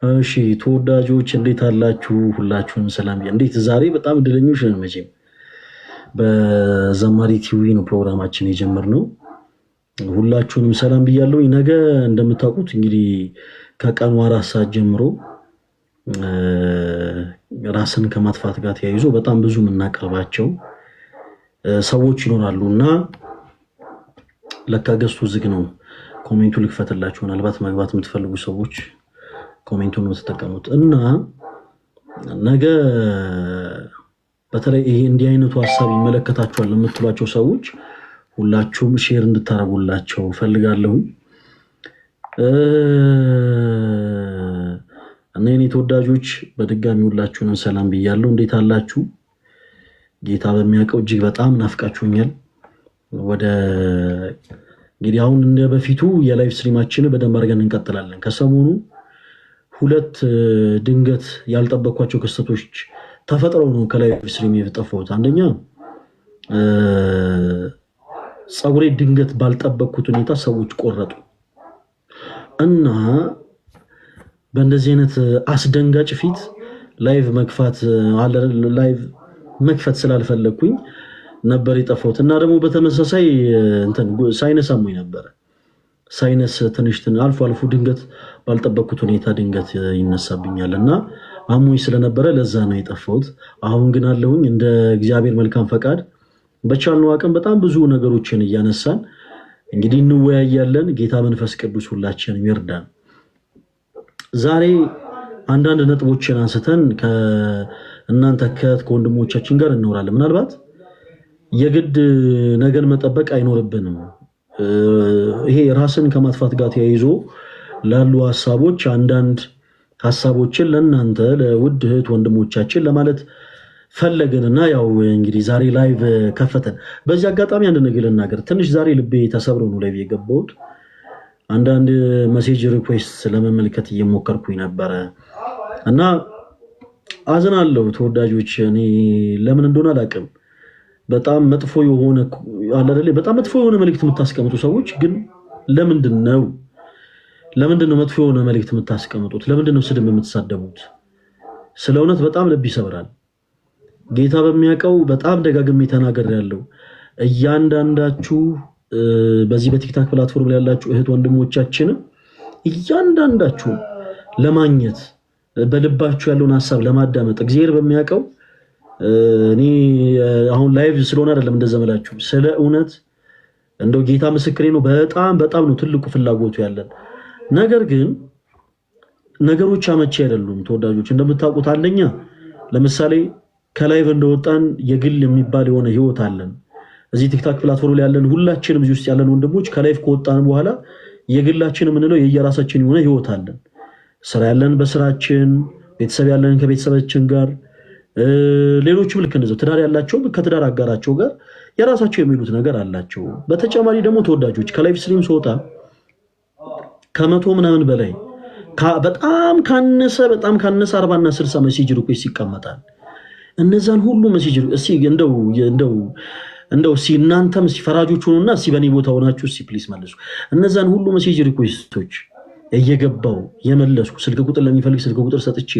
እሺ ተወዳጆች እንዴት አላችሁ? ሁላችሁንም ሰላም። እንዴት ዛሬ በጣም እድለኞች ነን። መቼም በዘማሪ ቲቪ ነው ፕሮግራማችን የጀመርነው። ሁላችሁንም ሰላም ብያለሁ። ነገ እንደምታውቁት እንግዲህ ከቀኑ 4 ሰዓት ጀምሮ ራስን ከማጥፋት ጋር ተያይዞ በጣም ብዙ የምናቀርባቸው ሰዎች ይኖራሉ እና ለካ ገዝቱ ዝግ ነው። ኮሜንቱ ልክፈትላችሁ። ምናልባት መግባት የምትፈልጉ ሰዎች ኮሜንቱን ነው ተጠቀሙት እና ነገ በተለይ ይሄ እንዲህ አይነቱ ሀሳብ ይመለከታችኋል ለምትሏቸው ሰዎች ሁላችሁም ሼር እንድታረጉላቸው ፈልጋለሁ። እና የኔ ተወዳጆች በድጋሚ ሁላችሁንም ሰላም ብያለሁ። እንዴት አላችሁ? ጌታ በሚያውቀው እጅግ በጣም ናፍቃችሁኛል። ወደ እንግዲህ አሁን እንደ በፊቱ የላይቭ ስትሪማችንን በደንብ አድርገን እንቀጥላለን። ከሰሞኑ 2 ድንገት ያልጠበቅኳቸው ክስተቶች ተፈጥረው ነው ከላይቭ ስትሪም የጠፋሁት። አንደኛ ፀጉሬ ድንገት ባልጠበቅኩት ሁኔታ ሰዎች ቆረጡ እና በእንደዚህ አይነት አስደንጋጭ ፊት ላይቭ መክፈት ስላልፈለግኩኝ ነበር የጠፋሁት እና ደግሞ በተመሳሳይ ሳይነስ አሞኝ ነበር። ሳይነስ ትንሽ አልፎ አልፎ ድንገት ባልጠበቅኩት ሁኔታ ድንገት ይነሳብኛል እና አሞኝ ስለነበረ ለዛ ነው የጠፋሁት። አሁን ግን አለሁኝ እንደ እግዚአብሔር መልካም ፈቃድ በቻልነው አቅም በጣም ብዙ ነገሮችን እያነሳን እንግዲህ እንወያያለን። ጌታ መንፈስ ቅዱስ ሁላችንም ይርዳን። ዛሬ አንዳንድ ነጥቦችን አንስተን ከእናንተ ከወንድሞቻችን ጋር እናወራለን። ምናልባት የግድ ነገን መጠበቅ አይኖርብንም። ይሄ ራስን ከማጥፋት ጋር ተያይዞ ላሉ ሐሳቦች አንዳንድ ሐሳቦችን ለእናንተ ለውድ እህት ወንድሞቻችን ለማለት ፈለግንና ያው እንግዲህ ዛሬ ላይቭ ከፈተን። በዚህ አጋጣሚ አንድ ነገር ልናገር። ትንሽ ዛሬ ልቤ ተሰብሮ ነው ላይቭ የገባሁት። አንዳንድ ሜሴጅ ሪኩዌስት ለመመልከት እየሞከርኩኝ ነበረ እና አዝናለሁ ተወዳጆች። እኔ ለምን እንደሆነ አላውቅም። በጣም መጥፎ የሆነ መልእክት የምታስቀምጡ ሰዎች ግን ለምንድን ነው መጥፎ የሆነ መልእክት የምታስቀምጡት? ለምንድን ነው ስድብ የምትሳደቡት? ስለ እውነት በጣም ልብ ይሰብራል። ጌታ በሚያውቀው በጣም ደጋግሜ ተናግሬያለሁ። እያንዳንዳችሁ በዚህ በቲክታክ ፕላትፎርም ላይ ያላችሁ እህት ወንድሞቻችን እያንዳንዳችሁ ለማግኘት በልባችሁ ያለውን ሐሳብ ለማዳመጥ እግዚአብሔር በሚያውቀው እኔ አሁን ላይቭ ስለሆነ አይደለም እንደዘመላችሁ ስለ እውነት እንደው ጌታ ምስክሬ ነው። በጣም ነው ትልቁ ፍላጎቱ ያለን። ነገር ግን ነገሮች አመቺ አይደሉም ተወዳጆች። እንደምታውቁት አንደኛ ለምሳሌ ከላይቭ እንደወጣን የግል የሚባል የሆነ ህይወት አለን። እዚህ ቲክታክ ፕላትፎርም ላይ ያለን ሁላችንም እዚህ ውስጥ ያለን ወንድሞች ከላይቭ ከወጣን በኋላ የግላችን የምንለው የየራሳችን የሆነ ህይወት አለን። ስራ ያለን በስራችን፣ ቤተሰብ ያለን ከቤተሰባችን ጋር፣ ሌሎችም ልክ እንደዛው ትዳር ያላቸው ከትዳር አጋራቸው ጋር የራሳቸው የሚሉት ነገር አላቸው። በተጨማሪ ደግሞ ተወዳጆች ከላይቭ ስትሪም ስወጣ ከ100 ምናምን በላይ በጣም ካነሰ 40 እና 60 ሜሴጅ ሪኩዌስት ይቀመጣል። እነዛን ሁሉ ሜሴጅ እንደው እናንተም ፈራጆች ሆኑና በኔ ቦታ ሆናችሁ ፕሊስ መልሱ። እነዛን ሁሉ ሜሴጅ ሪኩዌስቶች እየገባው የመለስኩ ስልክ ቁጥር ለሚፈልግ ስልክ ቁጥር ሰጥቼ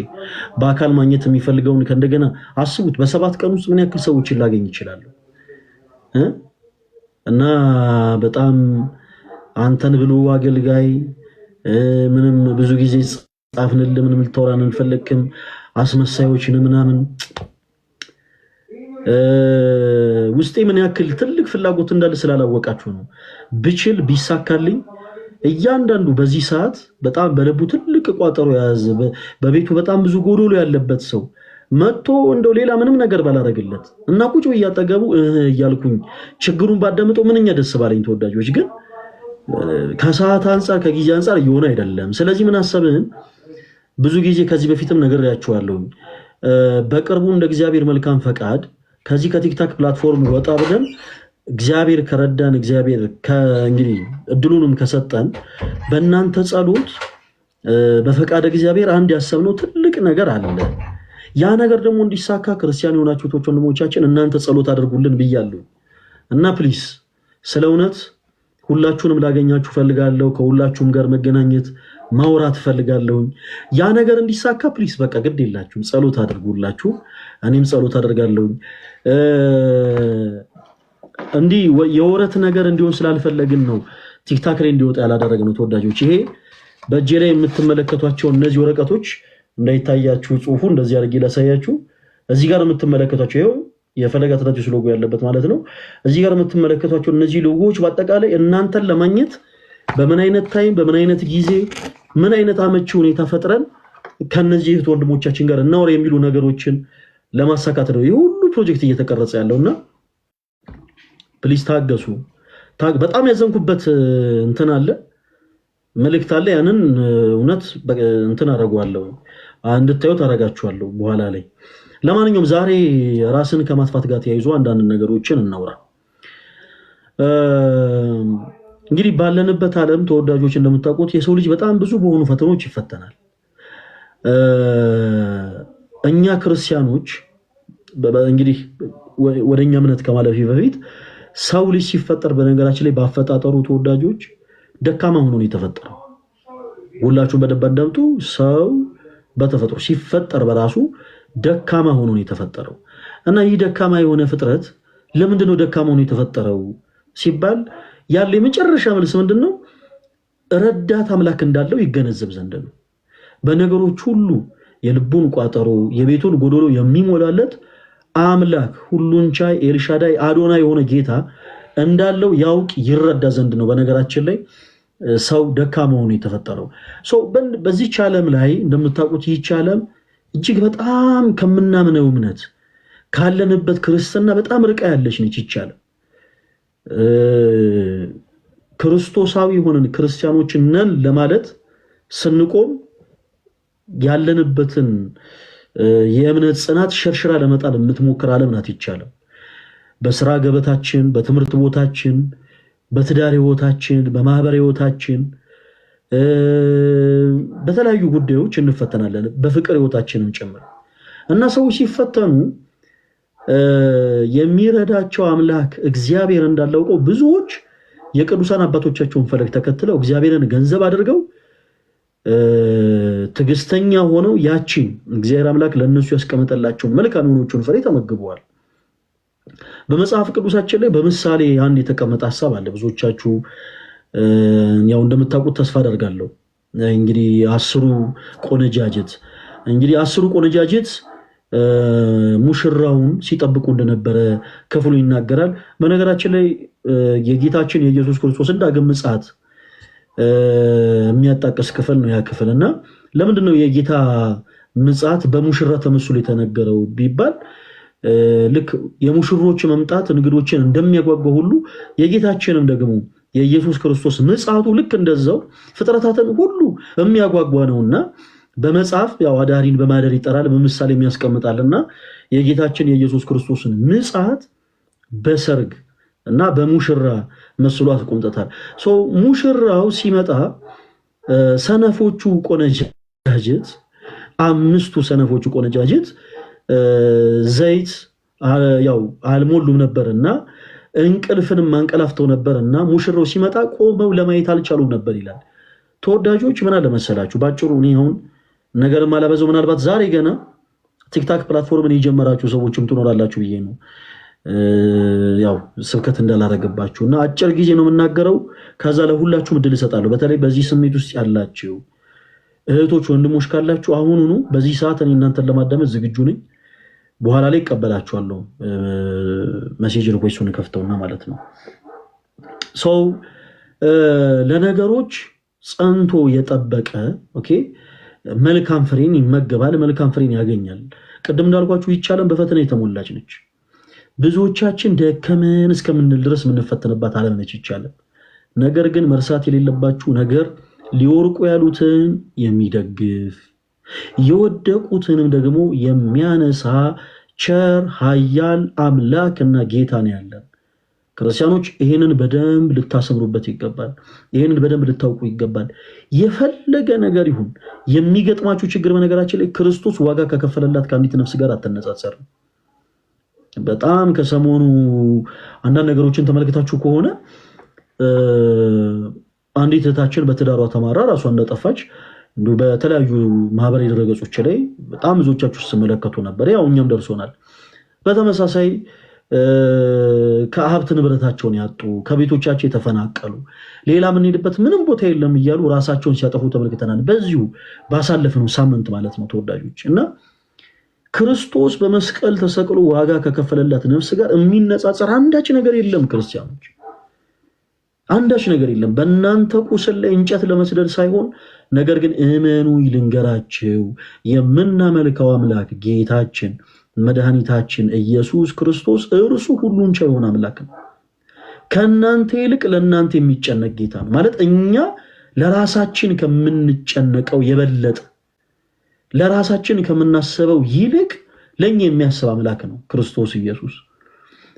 በአካል ማግኘት የሚፈልገውን ከእንደገና አስቡት። በ7 ቀን ውስጥ ምን ያክል ሰዎችን ላገኝ ይችላል? እና በጣም አንተን ብሎ አገልጋይ ምንም ብዙ ጊዜ ጻፍንልህ ምንም ልታወራን አንፈልግም አስመሳዮችን ምናምን ውስጤ ምን ያክል ትልቅ ፍላጎት እንዳለ ስላላወቃችሁ ነው። ብችል ቢሳካልኝ እያንዳንዱ በዚህ ሰዓት በጣም በልቡ ትልቅ ቋጠሮ ያዘ በቤቱ በጣም ብዙ ጎዶሎ ያለበት ሰው መጥቶ እንደው ሌላ ምንም ነገር ባላረግለት እና ቁጭ እያጠገቡ እያልኩኝ ችግሩን ባዳምጠው ምንኛ ደስ ባለኝ ተወዳጆች። ግን ከሰዓት አንፃር ከጊዜ አንፃር እየሆነ አይደለም። ስለዚህ ምን አሰብን? ብዙ ጊዜ ከዚህ በፊትም ነግሬያችኋለሁ። በቅርቡ እንደ እግዚአብሔር መልካም ፈቃድ ከዚህ ከቲክታክ ፕላትፎርም ወጣ ብለን እግዚአብሔር ከረዳን እግዚአብሔር እንግዲህ እድሉንም ከሰጠን በእናንተ ጸሎት በፈቃደ እግዚአብሔር አንድ ያሰብነው ትልቅ ነገር አለ። ያ ነገር ደግሞ እንዲሳካ ክርስቲያን የሆናችሁ ወንድሞቻችን እናንተ ጸሎት አድርጉልን ብያለሁ እና ፕሊስ ስለ እውነት ሁላችሁንም ላገኛችሁ ፈልጋለሁ። ከሁላችሁም ጋር መገናኘት ማውራት ፈልጋለሁ። ያ ነገር እንዲሳካ ፕሊስ በቃ ግድ የላችሁ ጸሎት አድርጉላችሁ። እኔም ጸሎት አደርጋለሁ። እንዲህ የወረት ነገር እንዲሆን ስላልፈለግን ነው ቲክታክ ላይ እንዲወጣ ያላደረግነው ተወዳጆች። ይሄ በእጄ ላይ የምትመለከቷቸው እነዚህ ወረቀቶች እንዳይታያችሁ ጽሁፉ እንደዚህ አድርጌ ላሳያችሁ። እዚህ ጋር የምትመለከቷቸው ይኸው የፈለገ አትሌቲክስ ሎጎ ያለበት ማለት ነው። እዚህ ጋር የምትመለከቷቸው እነዚህ ሎጎዎች በአጠቃላይ እናንተን ለማግኘት በምን አይነት ታይም በምን አይነት ጊዜ ምን አይነት አመቺ ሁኔታ ፈጥረን ከነዚህ እህት ወንድሞቻችን ጋር እናወራ የሚሉ ነገሮችን ለማሳካት ነው ይህ ሁሉ ፕሮጀክት እየተቀረጸ ያለውና ፕሊስ ታገሱ። በጣም ያዘንኩበት እንትን አለ መልእክት አለ። ያንን እውነት እንትን አደርገዋለሁ እንድታዩት አደርጋችኋለሁ በኋላ ላይ። ለማንኛውም ዛሬ ራስን ከማጥፋት ጋር ተያይዞ አንዳንድ ነገሮችን እናውራ። እንግዲህ ባለንበት ዓለም ተወዳጆች እንደምታውቁት የሰው ልጅ በጣም ብዙ በሆኑ ፈተኖች ይፈተናል። እኛ ክርስቲያኖች እንግዲህ ወደኛ እምነት ከማለፊ በፊት ሰው ልጅ ሲፈጠር በነገራችን ላይ ባፈጣጠሩ ተወዳጆች ደካማ ሆኖ ነው የተፈጠረው። ሁላችሁም በደንብ አዳምጡ። ሰው በተፈጥሮ ሲፈጠር በራሱ ደካማ ሆኖ ነው የተፈጠረው እና ይህ ደካማ የሆነ ፍጥረት ለምንድን ነው ደካማ ሆኖ የተፈጠረው ሲባል ያለ የመጨረሻ መልስ ምንድነው? ረዳት አምላክ እንዳለው ይገነዘብ ዘንድ ነው። በነገሮች ሁሉ የልቡን ቋጠሮ የቤቱን ጎዶሎ የሚሞላለት አምላክ ሁሉን ቻይ ኤልሻዳይ አዶናይ የሆነ ጌታ እንዳለው ያውቅ ይረዳ ዘንድ ነው። በነገራችን ላይ ሰው ደካማ ሆኖ የተፈጠረው ሰው በዚህ ዓለም ላይ እንደምታውቁት ይህች ዓለም እጅግ በጣም ከምናምነው እምነት ካለንበት ክርስትና በጣም ርቃ ያለች ነች። ይቻላል ክርስቶሳዊ ሆነን ክርስቲያኖችን ነን ለማለት ስንቆም ያለንበትን የእምነት ጽናት ሸርሽራ ለመጣል የምትሞክር ዓለም ናት። ይቻላል በስራ ገበታችን፣ በትምህርት ቦታችን፣ በትዳር ህይወታችን፣ በማህበር ህይወታችን በተለያዩ ጉዳዮች እንፈተናለን፣ በፍቅር ህይወታችንም ጭምር እና ሰዎች ሲፈተኑ የሚረዳቸው አምላክ እግዚአብሔር እንዳላውቀው ብዙዎች የቅዱሳን አባቶቻቸውን ፈለግ ተከትለው እግዚአብሔርን ገንዘብ አድርገው ትዕግስተኛ ሆነው ያቺን እግዚአብሔር አምላክ ለነሱ ያስቀመጠላቸው መልካም የሆኑችን ፍሬ ተመግበዋል። በመጽሐፍ ቅዱሳችን ላይ በምሳሌ አንድ የተቀመጠ ሐሳብ አለ። ብዙዎቻችሁ ያው እንደምታውቁት ተስፋ አደርጋለሁ። እንግዲህ አስሩ ቆነጃጅት ሙሽራውን ሲጠብቁ እንደነበረ ክፍሉ ይናገራል። በነገራችን ላይ የጌታችን የኢየሱስ ክርስቶስ ዳግም ምጽአት የሚያጣቀስ ክፍል ነው ያ ክፍል እና ለምንድን ነው የጌታ ምጽአት በሙሽራ ተመስሎ የተነገረው ቢባል ልክ የሙሽሮች መምጣት እንግዶችን እንደሚያጓጓ ሁሉ የጌታችንም ደግሞ የኢየሱስ ክርስቶስ ምጽአቱ ልክ እንደዛው ፍጥረታትን ሁሉ የሚያጓጓ ነውና በመጽሐፍ ያው አዳሪን በማደር ይጠራል በምሳሌ የሚያስቀምጣልና የጌታችን የኢየሱስ ክርስቶስን ምጽአት በሰርግ እና በሙሽራ መስሎ አስቆምጠታል። ሙሽራው ሲመጣ ሰነፎቹ ቆነጃጅት አምስቱ ሰነፎቹ ቆነጃጅት ዘይት ያው አልሞሉም ነበርና እንቅልፍንም አንቀላፍተው ነበርና ሙሽራው ሲመጣ ቆመው ለማየት አልቻሉም ነበር ይላል። ተወዳጆች ምን አለ መሰላችሁ ባጭሩ እኔ አሁን ነገር ማላበዘው ምናልባት ዛሬ ገና ቲክታክ ፕላትፎርምን የጀመራችሁ ሰዎችም ትኖራላችሁ ብዬ ነው ያው ስብከት እንዳላረገባችሁና አጭር ጊዜ ነው የምናገረው። ከዛ ለሁላችሁም እድል እሰጣለሁ። በተለይ በዚህ ስሜት ውስጥ ያላችሁ እህቶች ወንድሞች ካላችሁ አሁኑኑ በዚህ ሰዓት እኔ እናንተን ለማዳመጥ ዝግጁ ነኝ። በኋላ ላይ እቀበላችኋለሁ። ሜሴጅ ሪኩዌስቱን ከፍተውና ማለት ነው። ለነገሮች ጸንቶ የጠበቀ ኦኬ መልካም ፍሬን ይመገባል፣ መልካም ፍሬን ያገኛል። ቅድም እንዳልኳችሁ ይቻላል በፈተና የተሞላች ነች። ብዙዎቻችን ደከመን እስከምንል ድረስ የምንፈተንባት ዓለም ነች ይቻላል። ነገር ግን መርሳት የሌለባችሁ ነገር ሊወርቁ ያሉትን የሚደግፍ የወደቁትንም ደግሞ የሚያነሳ ቸር ኃያል አምላክና ጌታ ነው ያለን። ክርስቲያኖች ይሄንን በደንብ ልታሰምሩበት ይገባል። ይሄንን በደንብ ልታውቁ ይገባል። የፈለገ ነገር ይሁን የሚገጥማችሁ ችግር በነገራችን ላይ ክርስቶስ ዋጋ ከከፈለላት ከአንዲት ነፍስ ጋር አትነጻጸርም። በጣም ከሰሞኑ አንዳንድ ነገሮችን ተመልክታችሁ ከሆነ አንዲት እህታችን በትዳሯ ተማራ ራሷን እንደጠፋች እንዱ በተለያዩ ማህበራዊ ድረገጾች ላይ በጣም ብዙዎቻችሁ ስትመለከቱ ነበር። ያው እኛም ደርሶናል። በተመሳሳይ ከሀብት ንብረታቸውን ያጡ ከቤቶቻቸው የተፈናቀሉ ሌላ ምን ሄድበት ምንም ቦታ የለም እያሉ ራሳቸውን ሲያጠፉ ተመልክተናል። በዚሁ ባሳለፍነው ሳምንት ማለት ነው ተወዳጆች። እና ክርስቶስ በመስቀል ተሰቅሎ ዋጋ ከከፈለላት ነፍስ ጋር የሚነጻጸር አንዳች ነገር የለም ክርስቲያኖች፣ አንዳች ነገር የለም። በእናንተ ቁስል ላይ እንጨት ለመስደድ ሳይሆን ነገር ግን እመኑ ልንገራችሁ፣ የምናመልከው አምላክ ጌታችን መድኃኒታችን ኢየሱስ ክርስቶስ እርሱ ሁሉን ቻይ የሆነ አምላክ ነው። ከእናንተ ይልቅ ለእናንተ የሚጨነቅ ጌታ ነው ማለት እኛ ለራሳችን ከምንጨነቀው የበለጠ ለራሳችን ከምናስበው ይልቅ ለኛ የሚያስብ አምላክ ነው ክርስቶስ ኢየሱስ።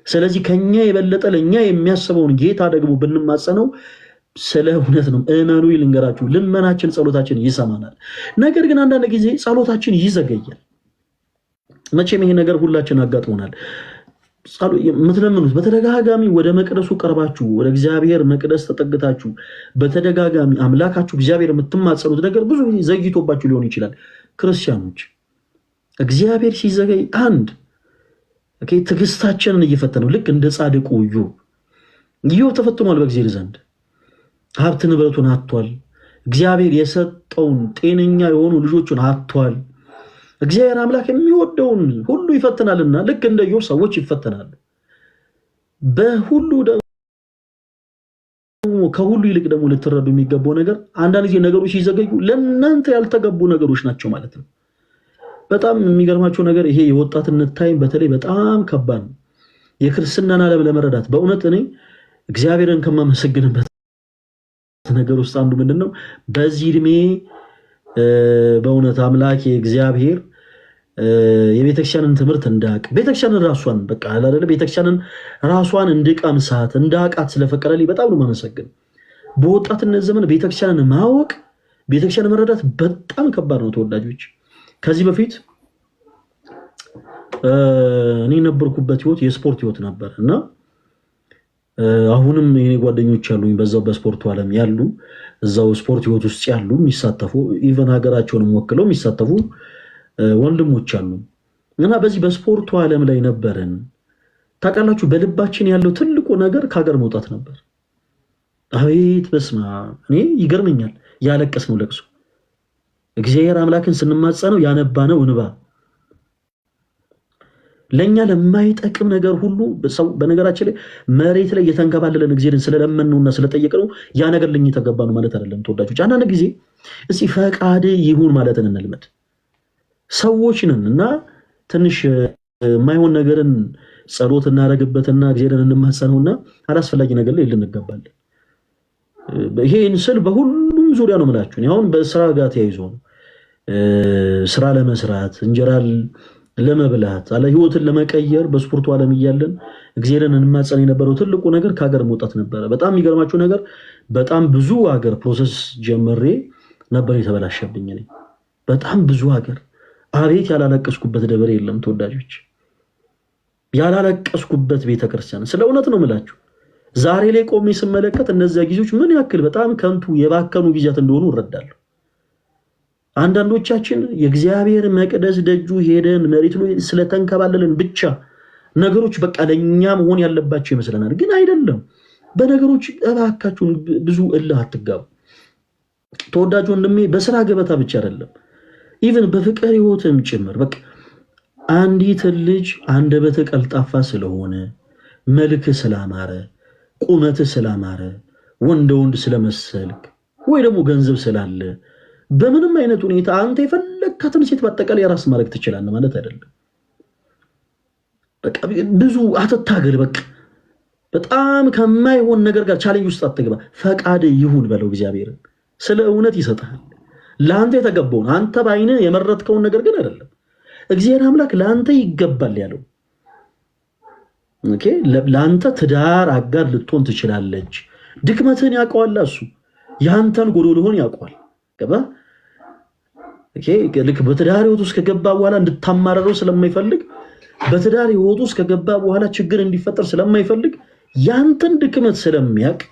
ስለዚህ ከኛ የበለጠ ለኛ የሚያስበውን ጌታ ደግሞ ብንማጸነው ስለ እውነት ነው እመኑ ልንገራችሁ፣ ልመናችን ጸሎታችን ይሰማናል። ነገር ግን አንዳንድ ጊዜ ጸሎታችን ይዘገያል። መቼም ይሄ ነገር ሁላችን አጋጥሞናል። የምትለምኑት በተደጋጋሚ ወደ መቅደሱ ቀርባችሁ ወደ እግዚአብሔር መቅደስ ተጠግታችሁ በተደጋጋሚ አምላካችሁ እግዚአብሔር የምትማጸኑት ነገር ብዙ ጊዜ ዘግይቶባችሁ ሊሆን ይችላል። ክርስቲያኖች እግዚአብሔር ሲዘገይ ትዕግስታችንን እየፈተነው ልክ እንደ ጻድቁ ኢዮብ ተፈትኗል በእግዚአብሔር ዘንድ። ሀብት ንብረቱን አጥቷል። እግዚአብሔር የሰጠውን ጤነኛ የሆኑ ልጆቹን አጥቷል። እግዚአብሔር አምላክ የሚወደውን ሁሉ ይፈትናልና ልክ እንደ ኢዮብ ሰዎች ይፈተናሉ። በሁሉ ደግሞ ከሁሉ ይልቅ ደግሞ ልትረዱ የሚገባው ነገር አንዳንድ ጊዜ ነገሮች ሲዘገዩ ለእናንተ ያልተገቡ ነገሮች ናቸው ማለት ነው። በጣም የሚገርማቸው ነገር ይሄ የወጣትነት ታይም በተለይ በጣም ከባድ ነው። የክርስትናን ዓለም ለመረዳት በእውነት እኔ እግዚአብሔርን ከማመሰግንበት ነገር ውስጥ አንዱ ምንድነው በዚህ እድሜ በእውነት አምላክ እግዚአብሔር የቤተክርስቲያንን ትምህርት እንዳቅ ቤተክርስቲያንን ራሷን በቃ አይደለ ቤተክርስቲያንን ራሷን እንድቀምሳት እንዳቃት ስለፈቀደልኝ በጣም ነው የማመሰግን። በወጣትነት ዘመን ቤተክርስቲያንን ማወቅ ቤተክርስቲያንን መረዳት በጣም ከባድ ነው ተወዳጆች። ከዚህ በፊት እኔ ነበርኩበት ህይወት የስፖርት ህይወት ነበር እና አሁንም የኔ ጓደኞች አሉኝ በዛው በስፖርቱ ዓለም ያሉ እዛው ስፖርት ህይወት ውስጥ ያሉ የሚሳተፉ ኢቨን ሀገራቸውንም ወክለው የሚሳተፉ ወንድሞች አሉ እና በዚህ በስፖርቱ ዓለም ላይ ነበርን። ታውቃላችሁ በልባችን ያለው ትልቁ ነገር ከሀገር መውጣት ነበር። አቤት በስማ እኔ ይገርመኛል ያለቀስነው ለቅሶ እግዚአብሔር አምላክን ስንማጸነው ያነባነው እንባ ለኛ ለማይጠቅም ነገር ሁሉ በነገራችን ላይ መሬት ላይ የተንከባለለን እግዚአብሔርን ስለለመንነውና ስለጠየቅነው ያ ነገር ለኛ ተገባ ነው ማለት አይደለም ተወዳጆች። አንዳንድ ጊዜ እስቲ ፈቃድ ይሁን ማለትን እንልመድ። ሰዎች ነን እና ትንሽ የማይሆን ነገርን ጸሎት እናረግበትና እግዚአብሔርን እንማጸነውና አላስፈላጊ ነገር ላይ ልንገባለን። ይሄን ስል በሁሉም ዙሪያ ነው የምላችሁ። አሁን በስራ ጋር ተያይዞ ነው ስራ ለመስራት እንጀራ ለመብላት አለ ህይወትን ለመቀየር በስፖርቱ ዓለም እያለን እግዚአብሔርን እንማጸን የነበረው ትልቁ ነገር ከሀገር መውጣት ነበረ። በጣም የሚገርማችሁ ነገር በጣም ብዙ ሀገር ፕሮሰስ ጀምሬ ነበር የተበላሸብኝ። እኔ በጣም ብዙ ሀገር አቤት ያላለቀስኩበት ደብር የለም ተወዳጆች፣ ያላለቀስኩበት ቤተክርስቲያን ስለ እውነት ነው የምላችሁ። ዛሬ ላይ ቆሜ ስመለከት እነዚያ ጊዜዎች ምን ያክል በጣም ከንቱ የባከኑ ጊዜያት እንደሆኑ እረዳለሁ። አንዳንዶቻችን የእግዚአብሔር መቅደስ ደጁ ሄደን መሬት ላይ ስለተንከባለልን ብቻ ነገሮች በቃ ለኛ መሆን ያለባቸው ይመስለናል። ግን አይደለም። በነገሮች እባካችሁን ብዙ እልህ አትጋቡ ተወዳጅ ወንድሜ። በስራ ገበታ ብቻ አይደለም ኢቭን በፍቅር ህይወትም ጭምር በቃ አንዲት ልጅ አንደበተ ቀልጣፋ ስለሆነ መልክ ስላማረ ቁመት ስላማረ ወንድ ስለመሰልክ ወይ ደግሞ ገንዘብ ስላለ በምንም አይነት ሁኔታ አንተ የፈለካትን ሴት በአጠቃላይ የራስ ማድረግ ትችላለህ ማለት አይደለም። በቃ ብዙ አትታገል። በቃ በጣም ከማይሆን ነገር ጋር ቻሌንጅ ውስጥ አትገባ። ፈቃድ ይሁን በለው እግዚአብሔርን። ስለ እውነት ይሰጣል ለአንተ የተገባውን። አንተ ባይነ የመረጥከውን ነገር ግን አይደለም። እግዚአብሔር አምላክ ለአንተ ይገባል ያለው ኦኬ። ለአንተ ትዳር አጋር ልትሆን ትችላለች። ድክመትህን ያውቀዋል እሱ። ያንተን ጎዶሎህን ያውቀዋል። ገባ ኦኬ። ልክ በትዳር ህይወት ውስጥ ከገባ በኋላ እንድታማረረው ስለማይፈልግ በትዳር ህይወት ውስጥ ከገባ በኋላ ችግር እንዲፈጠር ስለማይፈልግ ያንተን ድክመት ስለሚያውቅ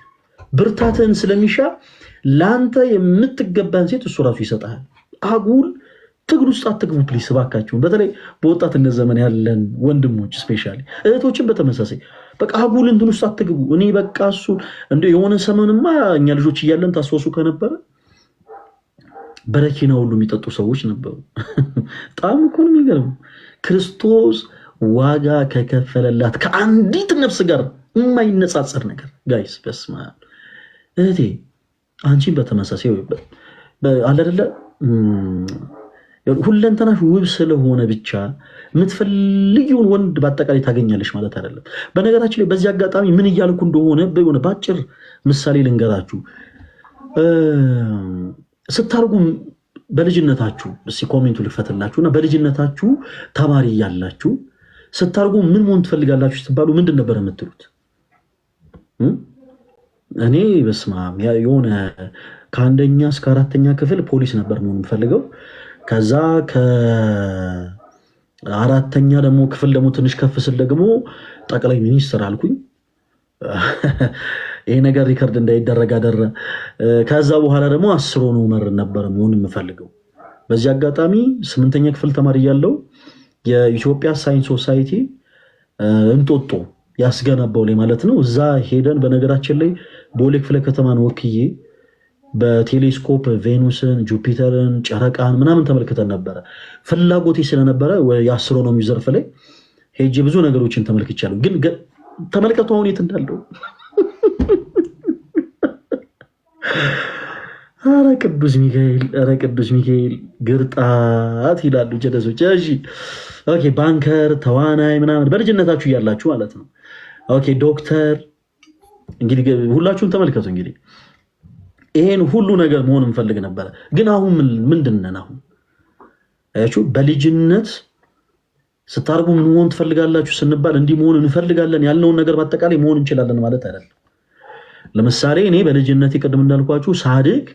ብርታትን ስለሚሻ ላንተ የምትገባን ሴት እሱ ራሱ ይሰጣል። አጉል ትግል ውስጥ አትግቡ ፕሊስ እባካችሁን። በተለይ በወጣትነት ዘመን ያለን ወንድሞች ስፔሻሊ እህቶችን በተመሳሳይ በቃ አጉል እንትን ውስጥ አትግቡ። እኔ በቃ እሱ እንደ የሆነ ሰሞንማ እኛ ልጆች እያለን ታስወሱ ከነበረ በረኪና ሁሉ የሚጠጡ ሰዎች ነበሩ። በጣም እኮ ነው የሚገርመው። ክርስቶስ ዋጋ ከከፈለላት ከአንዲት ነፍስ ጋር የማይነጻጸር ነገር ጋይስ። በስመ አብ እህቴ አንቺን በተመሳሳይ አለ አይደለ ሁለንተናሽ ውብ ስለሆነ ብቻ የምትፈልጊውን ወንድ በአጠቃላይ ታገኛለሽ ማለት አይደለም። በነገራችን ላይ በዚህ አጋጣሚ ምን እያልኩ እንደሆነ በሆነ ባጭር ምሳሌ ልንገራችሁ። ስታርጉ በልጅነታችሁ እስኪ ኮሜንቱ ልክፈትላችሁና በልጅነታችሁ ተማሪ እያላችሁ ስታርጉ ምን መሆን ትፈልጋላችሁ ስትባሉ ምንድን ነበር የምትሉት? እኔ በስመ አብ የሆነ ከአንደኛ እስከ አራተኛ ክፍል ፖሊስ ነበር መሆን የምፈልገው። ከዛ ከአራተኛ ደግሞ ክፍል ደግሞ ትንሽ ከፍ ስል ደግሞ ጠቅላይ ሚኒስትር አልኩኝ። ይሄ ነገር ሪከርድ እንዳይደረግ አደረ። ከዛ በኋላ ደግሞ አስትሮኖመር ነበር መሆን የምፈልገው። በዚህ አጋጣሚ 8ኛ ክፍል ተማሪ ያለው የኢትዮጵያ ሳይንስ ሶሳይቲ እንጦጦ ያስገነባው ላይ ማለት ነው። እዛ ሄደን በነገራችን ላይ ቦሌ ክፍለ ከተማን ወክዬ በቴሌስኮፕ ቬኑስን፣ ጁፒተርን፣ ጨረቃን ምናምን ተመልክተን ነበረ። ፍላጎቴ ስለነበረ የአስትሮኖሚ ዘርፍ ላይ ሄጄ ብዙ ነገሮችን ተመልክቻለሁ። ግን ተመልከቱ አሁን የት እንዳለው። ኧረ ቅዱስ ሚካኤል፣ ኧረ ቅዱስ ሚካኤል ግርጣት ይላሉ ጀደሶች። እሺ ኦኬ፣ ባንከር፣ ተዋናይ ምናምን በልጅነታችሁ እያላችሁ ማለት ነው። ኦኬ ዶክተር፣ እንግዲህ ሁላችሁም ተመልከቱ። እንግዲህ ይሄን ሁሉ ነገር መሆን እንፈልግ ነበረ። ግን አሁን ምንድን ነን? አሁን አያችሁ፣ በልጅነት ስታርጉ ምን መሆን ትፈልጋላችሁ ስንባል እንዲህ መሆን እንፈልጋለን ያልነውን ነገር በአጠቃላይ መሆን እንችላለን ማለት አይደለም። ለምሳሌ እኔ በልጅነት ቅድም እንዳልኳችሁ ሳድግ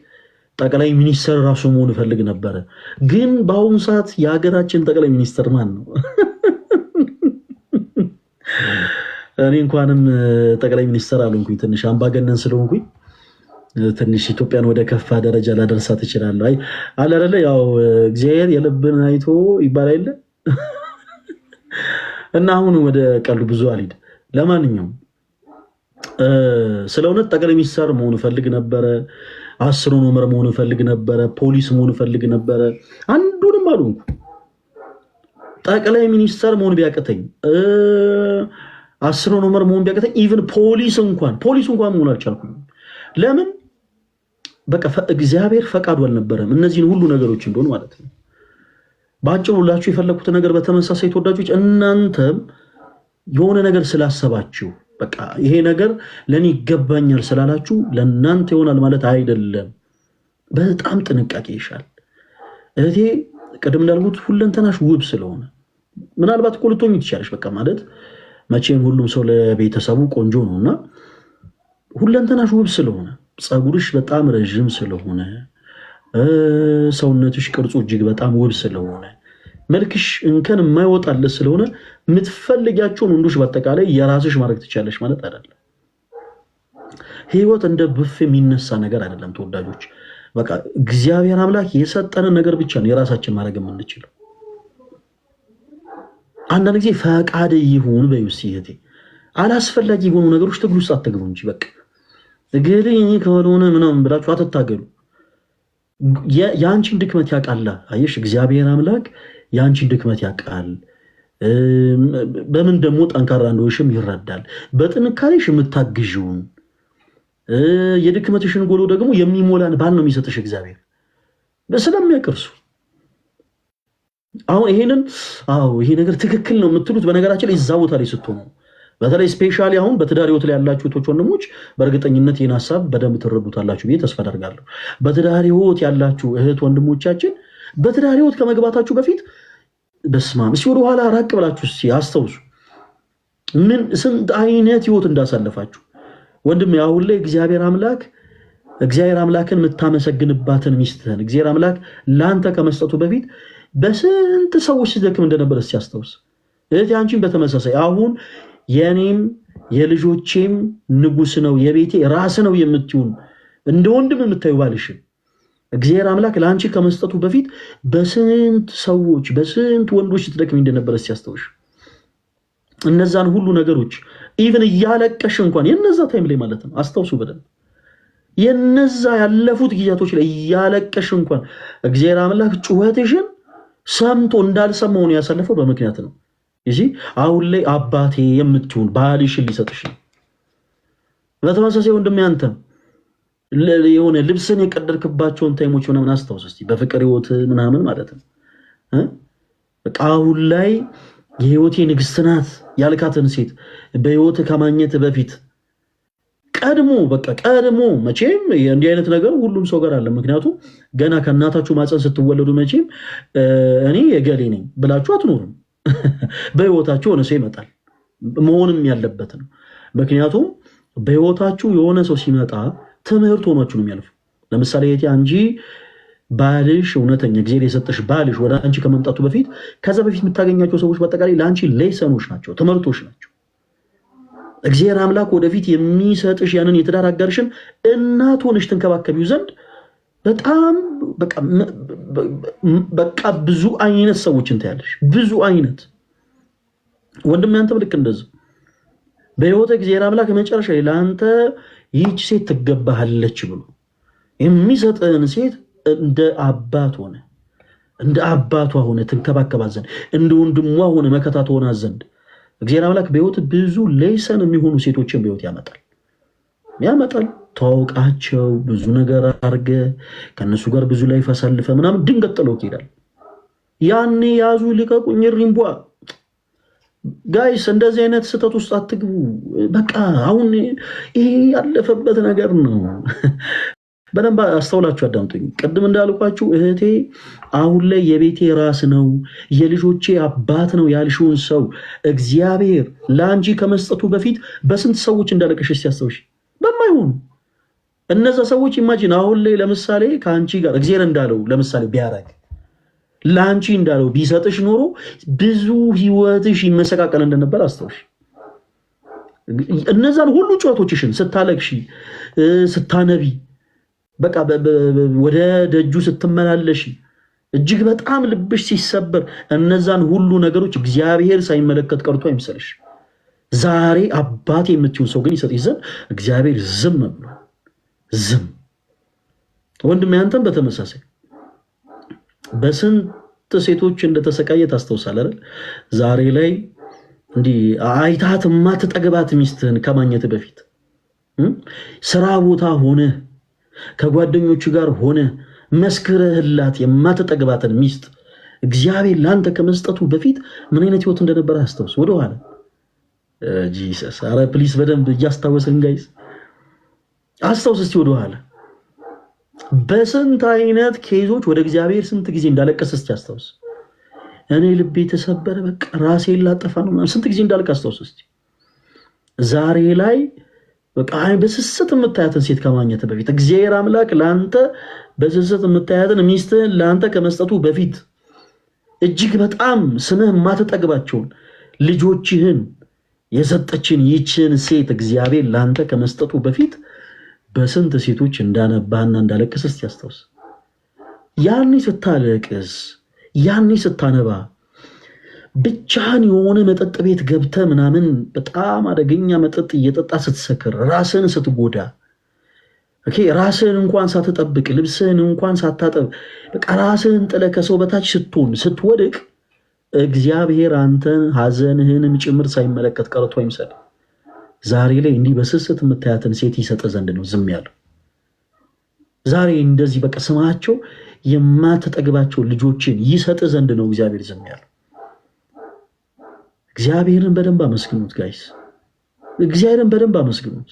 ጠቅላይ ሚኒስትር ራሱ መሆን እፈልግ ነበረ። ግን በአሁኑ ሰዓት የሀገራችን ጠቅላይ ሚኒስትር ማን ነው? እኔ እንኳንም ጠቅላይ ሚኒስትር አልሆንኩኝ፣ ትንሽ አምባገነን ስለሆንኩኝ ትንሽ ኢትዮጵያን ወደ ከፋ ደረጃ ላደርሳት እችላለሁ። አይ አለ አይደለ፣ ያው እግዚአብሔር የልብን አይቶ ይባላል የለ። እና አሁን ወደ ቀሉ ብዙ አልሄድ። ለማንኛውም ስለ እውነት ጠቅላይ ሚኒስትር መሆን እፈልግ ነበረ፣ አስትሮኖመር መሆን እፈልግ ነበረ፣ ፖሊስ መሆን እፈልግ ነበረ። አንዱንም አልሆንኩ። ጠቅላይ ሚኒስትር መሆን ቢያቅተኝ፣ አስትሮኖመር መሆን ቢያቅተኝ፣ ኢቭን ፖሊስ እንኳን መሆን አልቻልኩም። ለምን? በቃ እግዚአብሔር ፈቃዱ አልነበረም እነዚህን ሁሉ ነገሮች እንደሆኑ ማለት ነው። በአጭሩ ሁላችሁ የፈለኩት ነገር በተመሳሳይ ተወዳጆች፣ እናንተም የሆነ ነገር ስላሰባችሁ በቃ ይሄ ነገር ለኔ ይገባኛል ስላላችሁ ለእናንተ ይሆናል ማለት አይደለም። በጣም ጥንቃቄ ይሻል። እህቴ ቅድም እንዳልኩት ሁለንተናሽ ውብ ስለሆነ ምናልባት እኮ ልትሆኚ ትችያለሽ። በቃ ማለት መቼም ሁሉም ሰው ለቤተሰቡ ቆንጆ ነውና ሁለንተናሽ ውብ ስለሆነ ፀጉርሽ በጣም ረዥም ስለሆነ ሰውነትሽ ቅርጹ እጅግ በጣም ውብ ስለሆነ መልክሽ እንከን የማይወጣለት ስለሆነ የምትፈልጊያቸውን ወንዶች በአጠቃላይ የራስሽ ማድረግ ትችያለሽ ማለት አይደለም። ህይወት እንደ ብፍ የሚነሳ ነገር አይደለም ተወዳጆች። በቃ እግዚአብሔር አምላክ የሰጠንን ነገር ብቻ ነው የራሳችን ማድረግ የምንችለው። አንዳንድ ጊዜ ፈቃድ ይሁን በዩስ ይሄቴ አላስፈላጊ የሆኑ ነገሮች ትግል ውስጥ አትግቡ እንጂ በቃ እግሬ ከሆነ ምናምን ብላችሁ አትታገሉ። የአንቺን ድክመት ያውቃል። አየሽ፣ እግዚአብሔር አምላክ የአንቺን ድክመት ያውቃል። በምን ደግሞ ጠንካራ እንደሆንሽም ይረዳል። በጥንካሬሽ የምታግዥውን የድክመትሽን ጎሎ ደግሞ የሚሞላን ባል ነው የሚሰጥሽ እግዚአብሔር ስለሚያቀርሱ። አሁን ይሄንን ይሄ ነገር ትክክል ነው የምትሉት በነገራችን ላይ እዛ ቦታ ላይ ስትሆኑ፣ በተለይ ስፔሻሊ አሁን በትዳር ህይወት ላይ ያላችሁ እህቶች ወንድሞች በእርግጠኝነት ይህን ሀሳብ በደንብ ትረዱታላችሁ ብዬ ተስፋ አደርጋለሁ። በትዳር ህይወት ያላችሁ እህት ወንድሞቻችን በትዳር ህይወት ከመግባታችሁ በፊት በስማም እስኪ ወደኋላ ራቅ ብላችሁ እስኪ አስታውሱ ምን ስንት አይነት ህይወት እንዳሳለፋችሁ። ወንድም አሁን ላይ እግዚአብሔር አምላክን የምታመሰግንባትን ሚስትህን እግዚአብሔር አምላክ ለአንተ ከመስጠቱ በፊት በስንት ሰዎች ሲደክም እንደነበር እስኪ አስታውስ። እህቴ አንቺን በተመሳሳይ አሁን የኔም የልጆቼም ንጉስ ነው የቤቴ ራስ ነው የምትዩን እንደ ወንድም የምታዩ ባልሽን እግዚአብሔር አምላክ ለአንቺ ከመስጠቱ በፊት በስንት ሰዎች በስንት ወንዶች ስትደክሚ እንደነበረ ሲያስተውሽ እነዛን ሁሉ ነገሮች ኢቭን እያለቀሽ እንኳን የነዛ ታይም ላይ ማለት ነው አስተውሱ በደንብ የነዛ ያለፉት ጊዜያቶች ላይ እያለቀሽ እንኳን እግዚአብሔር አምላክ ጩኸትሽን ሰምቶ እንዳልሰማው ነው ያሳለፈው በምክንያት ነው እሺ አሁን ላይ አባቴ የምትሆን ባልሽን ሊሰጥሽ ነው በተመሳሳይ ወንድሜ አንተ የሆነ ልብስን የቀደድክባቸውን ታይሞች ምናምን አስታውስ እስቲ በፍቅር ህይወት ምናምን ማለት ነው በቃ አሁን ላይ የህይወቴ ንግስት ናት ያልካትን ሴት በህይወት ከማግኘት በፊት ቀድሞ መቼም እንዲህ አይነት ነገር ሁሉም ሰው ጋር አለ ምክንያቱም ገና ከእናታችሁ ማፀን ስትወለዱ መቼም እኔ የገሌ ነኝ ብላችሁ አትኖሩም በህይወታችሁ ሆነ ሰው ይመጣል መሆንም ያለበት ነው ምክንያቱም በህይወታችሁ የሆነ ሰው ሲመጣ ትምህርት ሆኗችሁ ነው የሚያልፈው ለምሳሌ አንጂ ባልሽ እውነተኛ እግዚአብሔር የሰጠሽ ባልሽ ወደ አንቺ ከመምጣቱ በፊት ከዛ በፊት የምታገኛቸው ሰዎች በአጠቃላይ ለአንቺ ሌሰኖች ናቸው ትምህርቶች ናቸው እግዚአብሔር አምላክ ወደፊት የሚሰጥሽ ያንን የትዳር አጋርሽን እናት ሆነሽ ተንከባከቢው ዘንድ በጣም በቃ ብዙ አይነት ሰዎችን ታያለሽ ብዙ አይነት ወንድም ያንተ ልክ እንደዚህ በህይወት እግዚአብሔር አምላክ መጨረሻ ላይ ለአንተ ይህች ሴት ትገባሃለች ብሎ የሚሰጥህን ሴት እንደ አባት ሆነ እንደ አባቷ ሆነ ትንከባከባት ዘንድ እንደ ወንድሟ ሆነ መከታ ትሆናት ዘንድ እግዚአብሔር አምላክ በህይወት ብዙ ሌሰን የሚሆኑ ሴቶችን በህይወት ያመጣል ተዋውቃቸው ብዙ ነገር አርገ ከነሱ ጋር ብዙ ላይ ፈሳልፈ ምናምን ድንገት ጥለው ይሄዳል ያኔ ያዙ ልቀቁኝ ሪምቧ ጋይስ እንደዚህ አይነት ስተት ውስጥ አትግቡ በቃ አሁን ይሄ ያለፈበት ነገር ነው በደንብ አስተውላችሁ አዳምጡኝ ቅድም እንዳልኳችሁ እህቴ አሁን ላይ የቤቴ ራስ ነው የልጆቼ አባት ነው ያልሽውን ሰው እግዚአብሔር ለአንቺ ከመስጠቱ በፊት በስንት ሰዎች እንዳለቀሽ ሲያስተውሽ በማይሆኑ እነዛ ሰዎች ኢማጂን አሁን ላይ ለምሳሌ ከአንቺ ጋር እግዚአብሔር እንዳለው ለምሳሌ ቢያረግ ለአንቺ እንዳለው ቢሰጥሽ ኖሮ ብዙ ህይወትሽ ይመሰቃቀል እንደነበር አስተውሽ እነዛን ሁሉ ጩኸቶችሽን ስታለቅሺ ስታነቢ በቃ ወደ ደጁ ስትመላለሽ እጅግ በጣም ልብሽ ሲሰበር እነዛን ሁሉ ነገሮች እግዚአብሔር ሳይመለከት ቀርቶ አይምሰልሽ ዛሬ አባቴ የምትይው ሰው ግን ይሰጥሽ ዘንድ እግዚአብሔር ዝም ብሎ ዝም ወንድም ያንተም በተመሳሳይ በስንት ሴቶች እንደተሰቃየ ታስተውሳለህ አይደል ዛሬ ላይ እንዲህ አይታት ማትጠግባት ሚስትህን ከማግኘት በፊት ስራ ቦታ ሆነ ከጓደኞቹ ጋር ሆነ መስክረህላት የማትጠግባትን ሚስት እግዚአብሔር ላንተ ከመስጠቱ በፊት ምን አይነት ህይወት እንደነበረ አስተውስ ወደ ኋላ ጂሰስ አረ ፕሊስ በደንብ እያስታወስን ጋይስ አስተውስ እስቲ ወደ ኋላ በስንት አይነት ኬዞች ወደ እግዚአብሔር ስንት ጊዜ እንዳለቀሰ እስቲ አስተውስ እኔ ልቤ ተሰበረ በቃ ራሴን ላጠፋ ነው ስንት ጊዜ እንዳለቀ አስተውስ እስቲ ዛሬ ላይ በቃ በስስት የምታያትን ሴት ከማግኘት በፊት እግዚአብሔር አምላክ ላንተ በስስት የምታያትን ሚስትህን ላንተ ከመስጠቱ በፊት እጅግ በጣም ስምህ ማትጠግባቸውን ልጆችህን የሰጠችን ይችን ሴት እግዚአብሔር ላንተ ከመስጠቱ በፊት በስንት ሴቶች እንዳነባህና እንዳለቀስስ ያስታውስ ያኔ ስታለቅስ ያኔ ስታነባ ብቻህን የሆነ መጠጥ ቤት ገብተ ምናምን በጣም አደገኛ መጠጥ እየጠጣ ስትሰክር ራስህን ስትጎዳ ራስህን እንኳን ሳትጠብቅ ልብስህን እንኳን ሳታጠብ በቃ ራስህን ጥለህ ከሰው በታች ስትሆን ስትወድቅ እግዚአብሔር አንተን ሐዘንህንም ጭምር ሳይመለከት ቀርቶ አይምሰል ዛሬ ላይ እንዲህ በስስት የምታያትን ሴት ይሰጥ ዘንድ ነው ዝም ያለው ዛሬ እንደዚህ በቃ ስማቸው የማትጠግባቸው ልጆችን ይሰጥ ዘንድ ነው እግዚአብሔር ዝም ያለው እግዚአብሔርን በደንብ አመስግኑት ጋይስ እግዚአብሔርን በደንብ አመስግኑት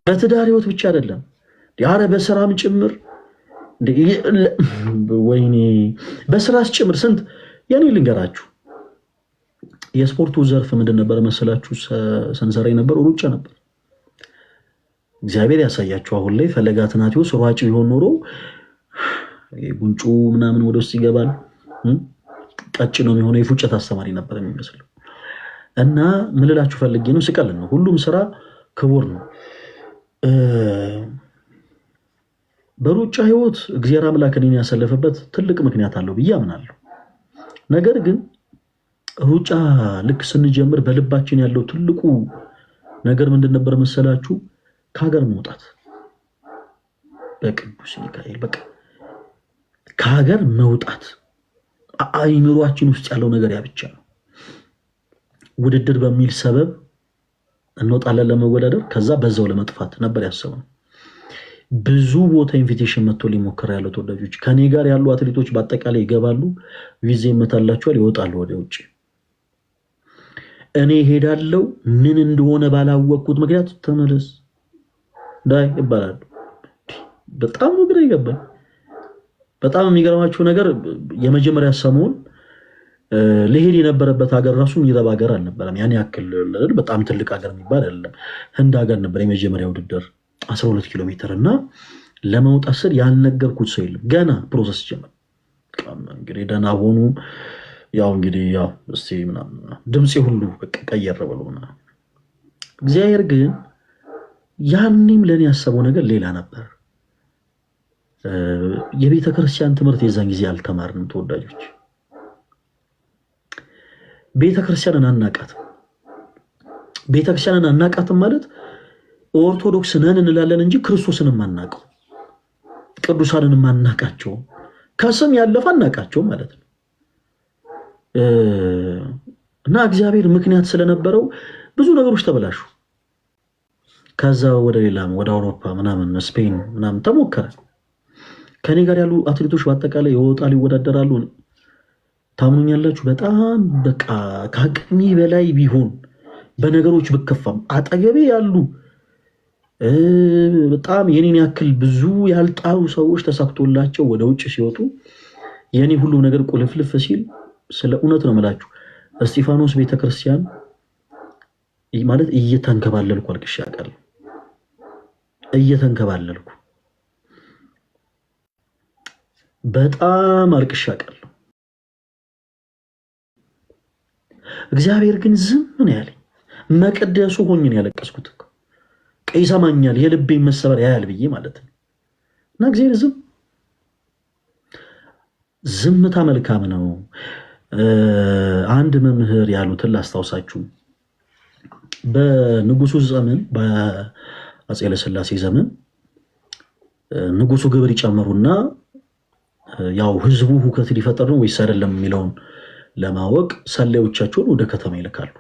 በትዳር ህይወት ብቻ አይደለም ያረ በስራም ጭምር ወይኔ በስራስ ጭምር ስንት ያኔ ልንገራችሁ የስፖርቱ ዘርፍ ምንድን ነበር መሰላችሁ ሰንሰራ ነበር ሩጫ ነበር እግዚአብሔር ያሳያችሁ አሁን ላይ ፈለጋት ናቲዮስ ሯጭ ቢሆን ኖሮ ጉንጩ ምናምን ወደ ውስጥ ይገባል ቀጭ ነው የሚሆነው የፉጨት አስተማሪ ነበር የሚመስለው እና ምን ልላችሁ ፈልጌ ነው፣ ስቀል ነው። ሁሉም ስራ ክቡር ነው። በሩጫ ህይወት እግዚአብሔር አምላክ እኔን ያሰለፈበት ትልቅ ምክንያት አለው ብዬ አምናለሁ። ነገር ግን ሩጫ ልክ ስንጀምር በልባችን ያለው ትልቁ ነገር ምንድን ነበር መሰላችሁ? ከሀገር መውጣት። በቅዱስ ሚካኤል በቃ ከሀገር መውጣት አይምሯችን ውስጥ ያለው ነገር ያ ብቻ ነው። ውድድር በሚል ሰበብ እንወጣለን ለመወዳደር፣ ከዛ በዛው ለመጥፋት ነበር ያሰብነው። ብዙ ቦታ ኢንቪቴሽን መጥቶ ሊሞክር ያለው ተወዳጆች ከኔ ጋር ያሉ አትሌቶች በአጠቃላይ ይገባሉ፣ ቪዛ ይመታላቸዋል፣ ይወጣሉ ወደ ውጭ። እኔ ሄዳለው ምን እንደሆነ ባላወቅኩት ምክንያት ተመለስ ዳይ ይባላል። በጣም ነው ግራ ይገባል። በጣም የሚገርማችሁ ነገር የመጀመሪያ ሰሞን ለሄድ የነበረበት ሀገር ራሱ የሚረባ ሀገር አልነበረም። ያን ያክል በጣም ትልቅ ሀገር የሚባል አይደለም። ህንድ ሀገር ነበር የመጀመሪያ ውድድር 12 ኪሎ ሜትር እና ለመውጣት ስል ያልነገርኩት ሰው የለም። ገና ፕሮሰስ ጀመር። እንግዲህ ደህና ሆኑ። ያው እንግዲህ ያው እስቲ ምናምን ድምጼ ሁሉ ቀየር ብሎ ምናምን። እግዚአብሔር ግን ያንንም ለኔ ያሰበው ነገር ሌላ ነበር። የቤተ ክርስቲያን ትምህርት የዛን ጊዜ አልተማርንም ተወዳጆች። ቤተ ክርስቲያንን አናቃትም። ቤተ ክርስቲያንን አናቃትም ማለት ኦርቶዶክስ ነን እንላለን እንጂ ክርስቶስንም አናቀው፣ ቅዱሳንንም አናቃቸው፣ ከስም ያለፈ አናቃቸው ማለት ነው። እና እግዚአብሔር ምክንያት ስለነበረው ብዙ ነገሮች ተበላሹ። ከዛ ወደ ሌላም ወደ አውሮፓ ምናምን ስፔን ምናምን ተሞከረ። ከኔ ጋር ያሉ አትሌቶች በአጠቃላይ ይወጣሉ፣ ይወዳደራሉ። ታምኑኛላችሁ? በጣም በቃ ከአቅሜ በላይ ቢሆን በነገሮች ብከፋም አጠገቤ ያሉ በጣም የኔን ያክል ብዙ ያልጣሩ ሰዎች ተሳክቶላቸው ወደ ውጭ ሲወጡ የኔ ሁሉ ነገር ቁልፍልፍ ሲል ስለ እውነት ነው የምላችሁ እስጢፋኖስ ቤተክርስቲያን ማለት እየተንከባለልኩ አልቅሼ አውቃለሁ። እየተንከባለልኩ በጣም አልቅሼ አውቃለሁ። እግዚአብሔር ግን ዝም ነው ያለኝ። መቀደሱ ሆኜ ነው ያለቀስኩት። ይሰማኛል፣ የልቤን መሰበር ያያል ብዬ ማለት ነው። እና እግዚአብሔር ዝምታ መልካም ነው። አንድ መምህር ያሉትን ላስታውሳችሁ። በንጉሱ ዘመን በአፄ ኃይለሥላሴ ዘመን ንጉሱ ግብር ይጨምሩና ያው ህዝቡ ሁከት ሊፈጠር ነው ወይስ አይደለም የሚለውን ለማወቅ ሰላዮቻቸውን ወደ ከተማ ይልካሉ።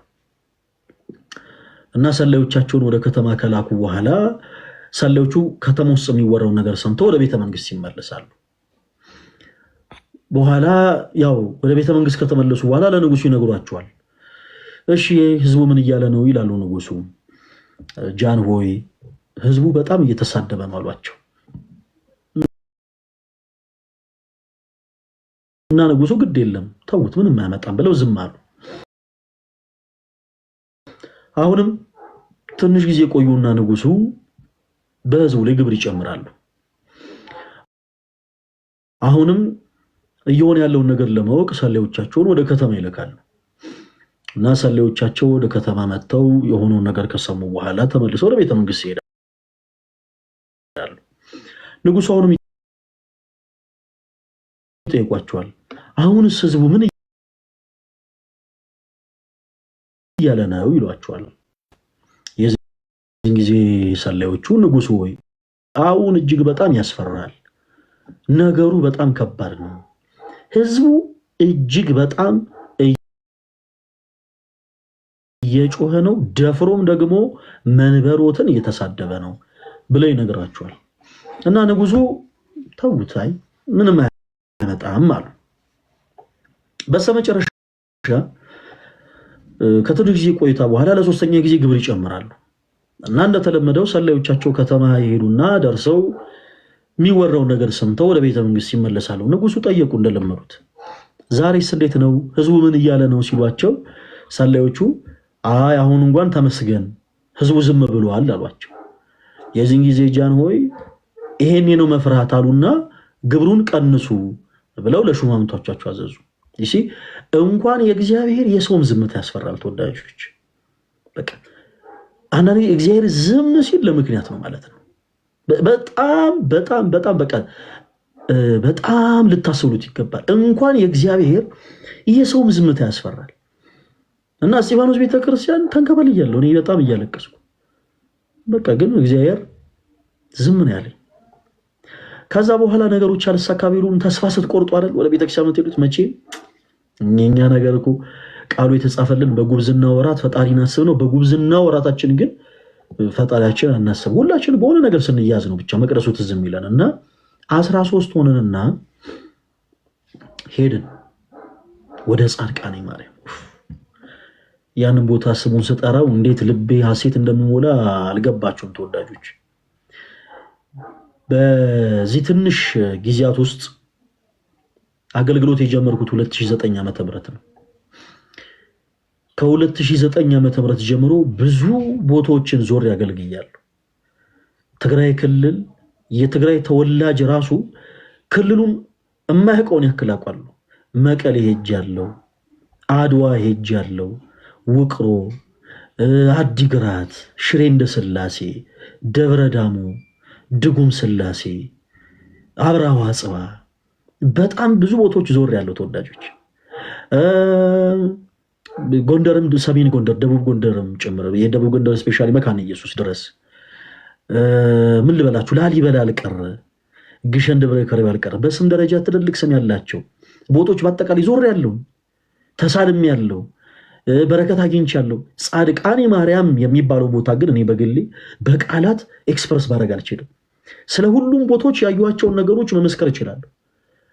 እና ሰላዮቻቸውን ወደ ከተማ ከላኩ በኋላ ሰላዮቹ ከተማ ውስጥ የሚወራውን ነገር ሰምተው ወደ ቤተ መንግስት ይመለሳሉ። በኋላ ያው ወደ ቤተ መንግስት ከተመለሱ በኋላ ለንጉሱ ይነግሯቸዋል። እሺ ህዝቡ ምን እያለ ነው ይላሉ ንጉሱ። ጃን ሆይ ህዝቡ በጣም እየተሳደበ ነው አሏቸው። እና ንጉሱ ግድ የለም ተውት ምንም አያመጣም ብለው ዝም አሉ። አሁንም ትንሽ ጊዜ ቆዩና ንጉሱ በህዝቡ ላይ ግብር ይጨምራሉ። አሁንም እየሆነ ያለውን ነገር ለማወቅ ሰላዮቻቸውን ወደ ከተማ ይልካሉ። እና ሰላዮቻቸው ወደ ከተማ መጥተው የሆነውን ነገር ከሰሙ በኋላ ተመልሰው ወደ ቤተ መንግስት ይሄዳሉ። ንጉሱ አሁንም ይጠይቋቸዋል። አሁንስ ህዝቡ ምን እያለ ነው ይሏቸዋል። የዚህ ጊዜ ሰላዮቹ ንጉሱ ሆይ አሁን እጅግ በጣም ያስፈራል፣ ነገሩ በጣም ከባድ ነው፣ ህዝቡ እጅግ በጣም እየጮኸ ነው፣ ደፍሮም ደግሞ መንበሮትን እየተሳደበ ነው ብለው ይነግራቸዋል። እና ንጉሱ ተውታይ ምንም አይመጣም አሉ። በስተመጨረሻ ከትንሽ ጊዜ ቆይታ በኋላ ለሶስተኛ ጊዜ ግብር ይጨምራሉ። እና እንደተለመደው ሰላዮቻቸው ከተማ ይሄዱና ደርሰው የሚወራው ነገር ሰምተው ወደ ቤተ መንግስት ይመለሳሉ። ንጉሱ ጠየቁ እንደለመዱት፣ ዛሬስ እንዴት ነው ህዝቡ ምን እያለ ነው ሲሏቸው ሰላዮቹ አይ አሁን እንኳን ተመስገን ህዝቡ ዝም ብሏል አሏቸው። የዚህን ጊዜ ጃን ሆይ ይሄኔ ነው መፍራት አሉና ግብሩን ቀንሱ ብለው ለሹማምንቶቻቸው አዘዙ። እሺ እንኳን የእግዚአብሔር የሰውም ዝምታ ያስፈራል ተወዳጆች። በቃ አንዳንዴ እግዚአብሔር ዝም ሲል ለምክንያት ነው ማለት ነው። በጣም በጣም በጣም በቃ በጣም ልታስብሉት ይገባል። እንኳን የእግዚአብሔር የሰውም ዝምታ ያስፈራል። እና እስጢፋኖስ ቤተክርስቲያን ተንከባልያለሁ እኔ በጣም እያለቀስኩ በቃ ግን እግዚአብሔር ዝም ነው ያለኝ። ከዛ በኋላ ነገሮች አልሳካ ቢሉም ተስፋ ስትቆርጡ አይደል ወደ ቤተክርስቲያን የምትሄዱት። መቼ እኛ ነገር እኮ ቃሉ የተጻፈልን በጉብዝና ወራት ፈጣሪን አስብ ነው። በጉብዝና ወራታችን ግን ፈጣሪያችን አናስብ። ሁላችን በሆነ ነገር ስንያዝ ነው ብቻ መቅደሱ ትዝ የሚለን እና 13 ሆነንና ሄድን ወደ ጻድቃኔ ማርያም። ያንን ቦታ ስሙን ስጠራው እንዴት ልቤ ሐሴት እንደምሞላ አልገባችሁም ተወዳጆች። በዚህ ትንሽ ጊዜያት ውስጥ አገልግሎት የጀመርኩት 2009 ዓመተ ምህረት ነው። ከ2009 ዓመተ ምህረት ጀምሮ ብዙ ቦታዎችን ዞር ያገልግያለሁ። ትግራይ ክልል የትግራይ ተወላጅ ራሱ ክልሉን የማያውቀውን ያክል አውቃለሁ። መቀሌ ሄጃለሁ፣ አድዋ ሄጃለሁ፣ ውቅሮ፣ አዲግራት፣ ሽሬ እንዳስላሴ፣ ደብረ ዳሞ፣ ድጉም ስላሴ፣ አብርሃ ጽባ በጣም ብዙ ቦታዎች ዞር ያለው ተወዳጆች። ጎንደርም፣ ሰሜን ጎንደር፣ ደቡብ ጎንደርም ጭምር የደቡብ ጎንደር ስፔሻሊ መካነ ኢየሱስ ድረስ ምን ልበላችሁ ላሊበላ አልቀረ፣ ግሸን ደብረ ከርቤ አልቀረ፣ በስም ደረጃ ትልልቅ ስም ያላቸው ቦታዎች በአጠቃላይ ዞር ያለው ተሳልም ያለው በረከት አግኝቻለሁ። ጻድቃኔ ማርያም የሚባለው ቦታ ግን እኔ በግሌ በቃላት ኤክስፕረስ ማድረግ አልችልም። ስለ ሁሉም ቦታዎች ያዩዋቸውን ነገሮች መመስከር እችላለሁ።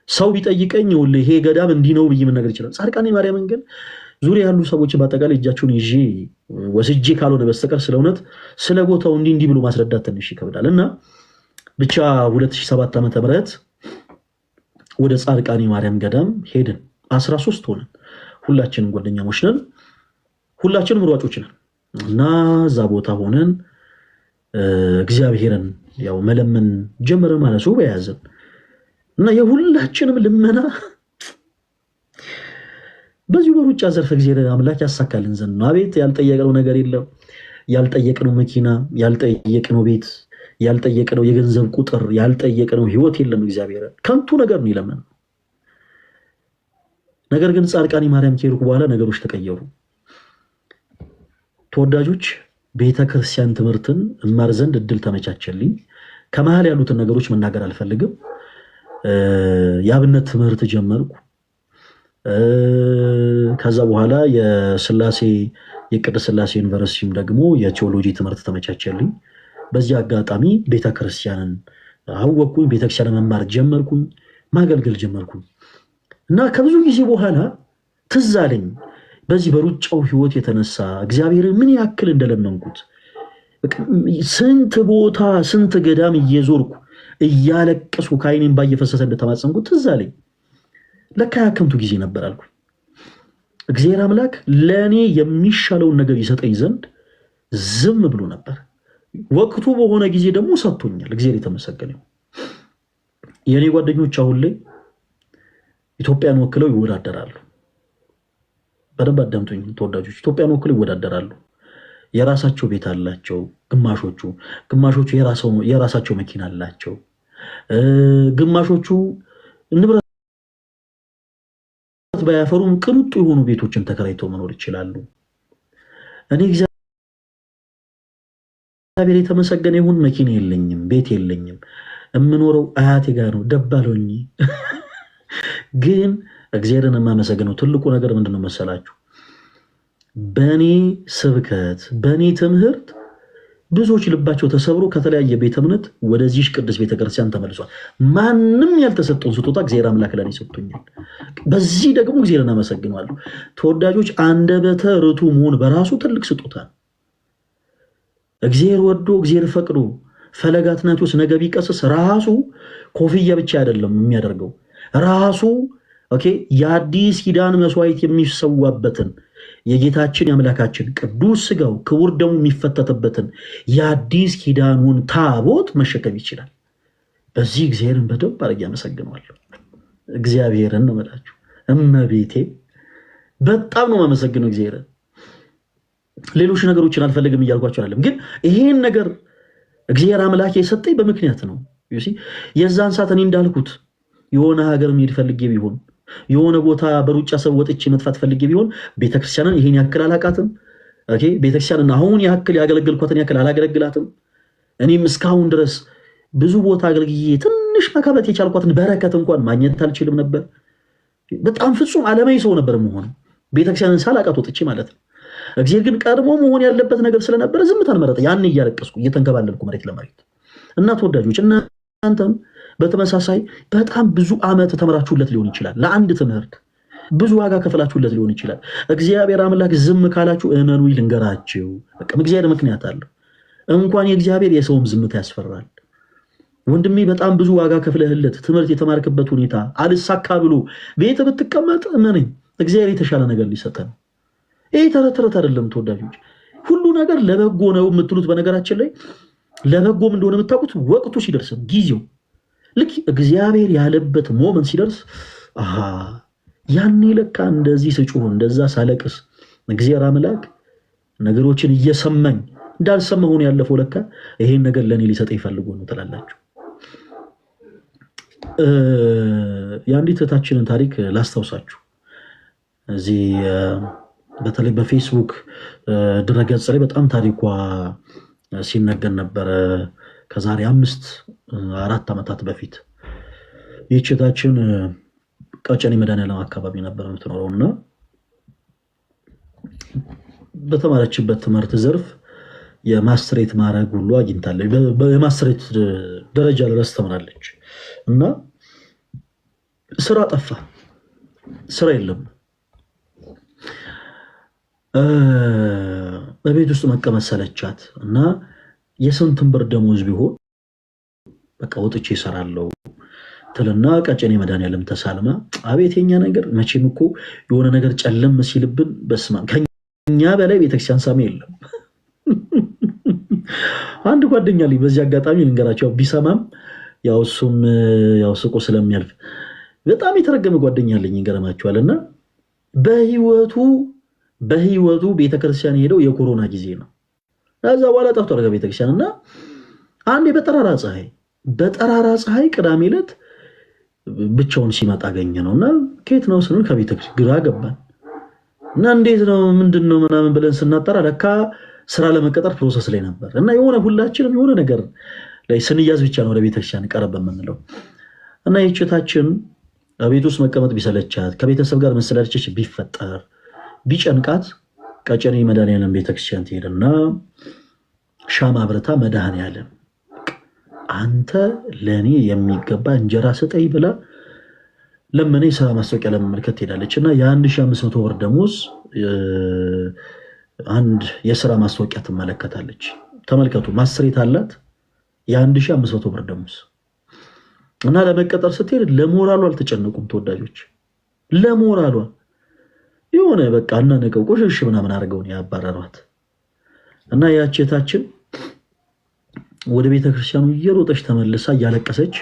ሰው ቢጠይቀኝ ይሄ ገዳም እንዲህ ነው ብዬ መናገር ይችላል። ጻድቃኔ ማርያምን ግን ዙሪያ ያሉ ሰዎች በአጠቃላይ እጃቸውን ይዤ ወስጄ ካልሆነ በስተቀር ስለ እውነት ስለ ቦታው እንዲህ ብሎ ማስረዳት ትንሽ ይከብዳል። እና ብቻ 2007 ዓመተ ምህረት ወደ ጻድቃኔ ማርያም ገዳም ሄድን። 13 ሆነን ሁላችንም ጓደኛሞች ነን፣ ሁላችንም ሯጮች ነን እና እዛ ቦታ ሆነን እግዚአብሔርን ያው መለመን ጀመረ ማለት ነው በያዘን እና የሁላችንም ልመና በዚህ በሩጫ ዘርፍ እግዚአብሔር አምላክ ያሳካልን ዘንድ ነው። አቤት ያልጠየቅነው ነገር የለም። ያልጠየቅነው መኪና፣ ያልጠየቅነው ቤት፣ ያልጠየቅነው የገንዘብ ቁጥር፣ ያልጠየቅነው ህይወት የለም። እግዚአብሔር ከንቱ ነገር ነው ይለመን። ነገር ግን ጻድቃኔ ማርያም ከሄድኩ በኋላ ነገሮች ተቀየሩ። ተወዳጆች ቤተክርስቲያን ትምህርትን እማር ዘንድ እድል ተመቻቸልኝ። ከመሃል ያሉትን ነገሮች መናገር አልፈልግም። የአብነት ትምህርት ጀመርኩ። ከዛ በኋላ የቅድስት ሥላሴ ዩኒቨርሲቲም ደግሞ የቴዎሎጂ ትምህርት ተመቻቸልኝ። በዚህ አጋጣሚ ቤተክርስቲያንን አወቅኩኝ። ቤተክርስቲያንን መማር ጀመርኩኝ፣ ማገልገል ጀመርኩኝ እና ከብዙ ጊዜ በኋላ ትዝ አለኝ በዚህ በሩጫው ህይወት የተነሳ እግዚአብሔርን ምን ያክል እንደለመንኩት። ስንት ቦታ ስንት ገዳም እየዞርኩ እያለቀስኩ ከዓይኔም ባየፈሰሰ እንደተማጸንኩት ትዝ አለኝ። ለካ ያከምቱ ጊዜ ነበር አልኩ። እግዚአብሔር አምላክ ለእኔ የሚሻለውን ነገር ይሰጠኝ ዘንድ ዝም ብሎ ነበር። ወቅቱ በሆነ ጊዜ ደግሞ ሰጥቶኛል። እግዚአብሔር የተመሰገነ ይሁን። የእኔ ጓደኞች አሁን ላይ ኢትዮጵያን ወክለው ይወዳደራሉ። በደንብ አዳምጡኝ ተወዳጆች፣ ኢትዮጵያን ወክለው ይወዳደራሉ። የራሳቸው ቤት አላቸው። ግማሾቹ የራሳቸው መኪና አላቸው። ግማሾቹ ንብረት ባያፈሩም ቅንጡ የሆኑ ቤቶችን ተከራይተው መኖር ይችላሉ። እኔ እግዚአብሔር የተመሰገነ ይሁን መኪና የለኝም፣ ቤት የለኝም። የምኖረው አያቴ ጋር ነው ደባሎኝ። ግን እግዚአብሔርን የማመሰግነው ትልቁ ነገር ምንድነው መሰላችሁ? በእኔ ስብከት በእኔ ትምህርት ብዙዎች ልባቸው ተሰብሮ ከተለያየ ቤተ እምነት ወደዚህ ቅዱስ ቤተክርስቲያን ተመልሷል። ማንም ያልተሰጠውን ስጦታ እግዚአብሔር አምላክ ለኔ ሰጥቶኛል። በዚህ ደግሞ እግዚአብሔርን አመሰግናለሁ። ተወዳጆች አንደበተ ርቱዕ መሆን በራሱ ትልቅ ስጦታ ነው። እግዚአብሔር ወዶ እግዚአብሔር ፈቅዶ ፈለገ አትናቴዎስ ነገ ቢቀስስ ራሱ ኮፍያ ብቻ አይደለም የሚያደርገው ራሱ የአዲስ ኪዳን መስዋዕት የሚሰዋበትን የጌታችን የአምላካችን ቅዱስ ስጋው ክቡር ደሙ የሚፈተትበትን የአዲስ ኪዳኑን ታቦት መሸከም ይችላል። በዚህ እግዚአብሔርን በደንብ አድርጌ አመሰግነዋለሁ። እግዚአብሔርን ነው የምላችሁ እመቤቴ በጣም ነው የማመሰግነው እግዚአብሔር። ሌሎች ነገሮችን አልፈልግም እያልኳቸው አይደለም፣ ግን ይሄን ነገር እግዚአብሔር አምላክ የሰጠኝ በምክንያት ነው። የዛን ሰዓት እኔ እንዳልኩት የሆነ ሀገር መሄድ ፈልጌ ቢሆን የሆነ ቦታ በሩጫ ሰብ ወጥቼ መጥፋት ፈልጌ ቢሆን ቤተክርስቲያንን ይሄን ያክል አላቃትም። ኦኬ ቤተክርስቲያንን አሁን ያክል ያገለግልኳትን ያክል አላገለግላትም። እኔም እስካሁን ድረስ ብዙ ቦታ አገልግዬ ትንሽ መካበት የቻልኳትን በረከት እንኳን ማግኘት አልችልም ነበር። በጣም ፍጹም ዓለማዊ ሰው ነበር መሆነው ቤተክርስቲያንን ሳላቃት ወጥቼ ማለት ነው። እግዚአብሔር ግን ቀድሞ መሆን ያለበት ነገር ስለነበረ ዝምታን መረጠ። ያን እያለቀስኩ እየተንከባለልኩ መሬት ለመሬት እና ተወዳጆች እናንተም በተመሳሳይ በጣም ብዙ ዓመት ተመራችሁለት ሊሆን ይችላል። ለአንድ ትምህርት ብዙ ዋጋ ከፍላችሁለት ሊሆን ይችላል። እግዚአብሔር አምላክ ዝም ካላችሁ እመኑ ልንገራችሁ፣ በቃ እግዚአብሔር ምክንያት አለው። እንኳን የእግዚአብሔር የሰውም ዝምታ ያስፈራል። ወንድሜ በጣም ብዙ ዋጋ ከፍለህለት ትምህርት የተማርክበት ሁኔታ አልሳካ ብሎ ቤት ብትቀመጥ እመነኝ እግዚአብሔር የተሻለ ነገር ሊሰጠን። ይሄ ተረት ተረት አይደለም ተወዳጆች፣ ሁሉ ነገር ለበጎ ነው የምትሉት በነገራችን ላይ ለበጎም እንደሆነ የምታውቁት ወቅቱ ሲደርስ ጊዜው ልክ እግዚአብሔር ያለበት ሞመንት ሲደርስ ያኔ ለካ እንደዚህ ስጩህ እንደዛ ሳለቅስ እግዚአብሔር አምላክ ነገሮችን እየሰማኝ እንዳልሰማሁ ነው ያለፈው። ለካ ይሄን ነገር ለኔ ሊሰጥ ይፈልጉ ነው ትላላችሁ። የአንዲት እህታችንን ታሪክ ላስታውሳችሁ። እዚህ በተለይ በፌስቡክ ድረገጽ ላይ በጣም ታሪኳ ሲነገር ነበረ። ከዛሬ 4 ዓመታት በፊት ይህች እህታችን ቀጨኔ መድኃኔዓለም አካባቢ ነበር የምትኖረው እና በተማረችበት ትምህርት ዘርፍ የማስትሬት ማዕረግ ሁሉ አግኝታለች። የማስትሬት ደረጃ ድረስ ተምራለች እና ስራ ጠፋ፣ ስራ የለም። በቤት ውስጥ መቀመጥ ሰለቻት እና የስንትን ብር ደሞዝ ቢሆን በቃ ወጥቼ እሰራለሁ ትልና ቀጨኔ መድኃኔዓለም ተሳልማ፣ አቤት የኛ ነገር መቼም እኮ የሆነ ነገር ጨለም ሲልብን በስመ አብ ከኛ በላይ ቤተክርስቲያን ሳሚ የለም። አንድ ጓደኛ ልጅ በዚህ አጋጣሚ ልንገራቸው፣ ቢሰማም ያው እሱም ያው ስቆ ስለሚያልፍ በጣም የተረገመ ጓደኛ አለኝ ይገርማችኋል። እና በህይወቱ ቤተክርስቲያን ሄደው የኮሮና ጊዜ ነው። ከዛ በኋላ ጠፍቶ አደረገ ቤተክርስቲያን እና አንዴ በጠራራ ፀሐይ ቅዳሜ ዕለት ብቻውን ሲመጣ አገኘ ነው እና ከየት ነው ስንል ከቤተክርስቲያን ግራ ገባን እና እንዴት ነው ምንድን ነው ምናምን ብለን ስናጠራ ለካ ስራ ለመቀጠር ፕሮሰስ ላይ ነበር እና የሆነ ሁላችንም የሆነ ነገር ላይ ስንያዝ ብቻ ነው ወደ ቤተክርስቲያን ቀረብ የምንለው እና የእህታችን ቤት ውስጥ መቀመጥ ቢሰለቻት ከቤተሰብ ጋር መሰላቸች ቢፈጠር ቢጨንቃት ቀጨኔ መድኃኔዓለም ቤተክርስቲያን ትሄድና ሻማ አብርታ መድኃኔዓለም አንተ ለኔ የሚገባ እንጀራ ስጠኝ ብላ ለመኔ ስራ ማስታወቂያ ለመመልከት ትሄዳለች እና የ1500 ብር ደሞዝ አንድ የስራ ማስታወቂያ ትመለከታለች። ተመልከቱ፣ ማስሬት አላት የ1500 ብር ደሞዝ እና ለመቀጠር ስትሄድ ለሞራሉ አልተጨነቁም ተወዳጆች። ለሞራሏ የሆነ በቃ እናነቀው ቆሽሽ ምናምን አድርገው ነው ያባረሯት እና ያቺ እህታችን ወደ ቤተክርስቲያኑ እየሮጠች ተመልሳ እያለቀሰች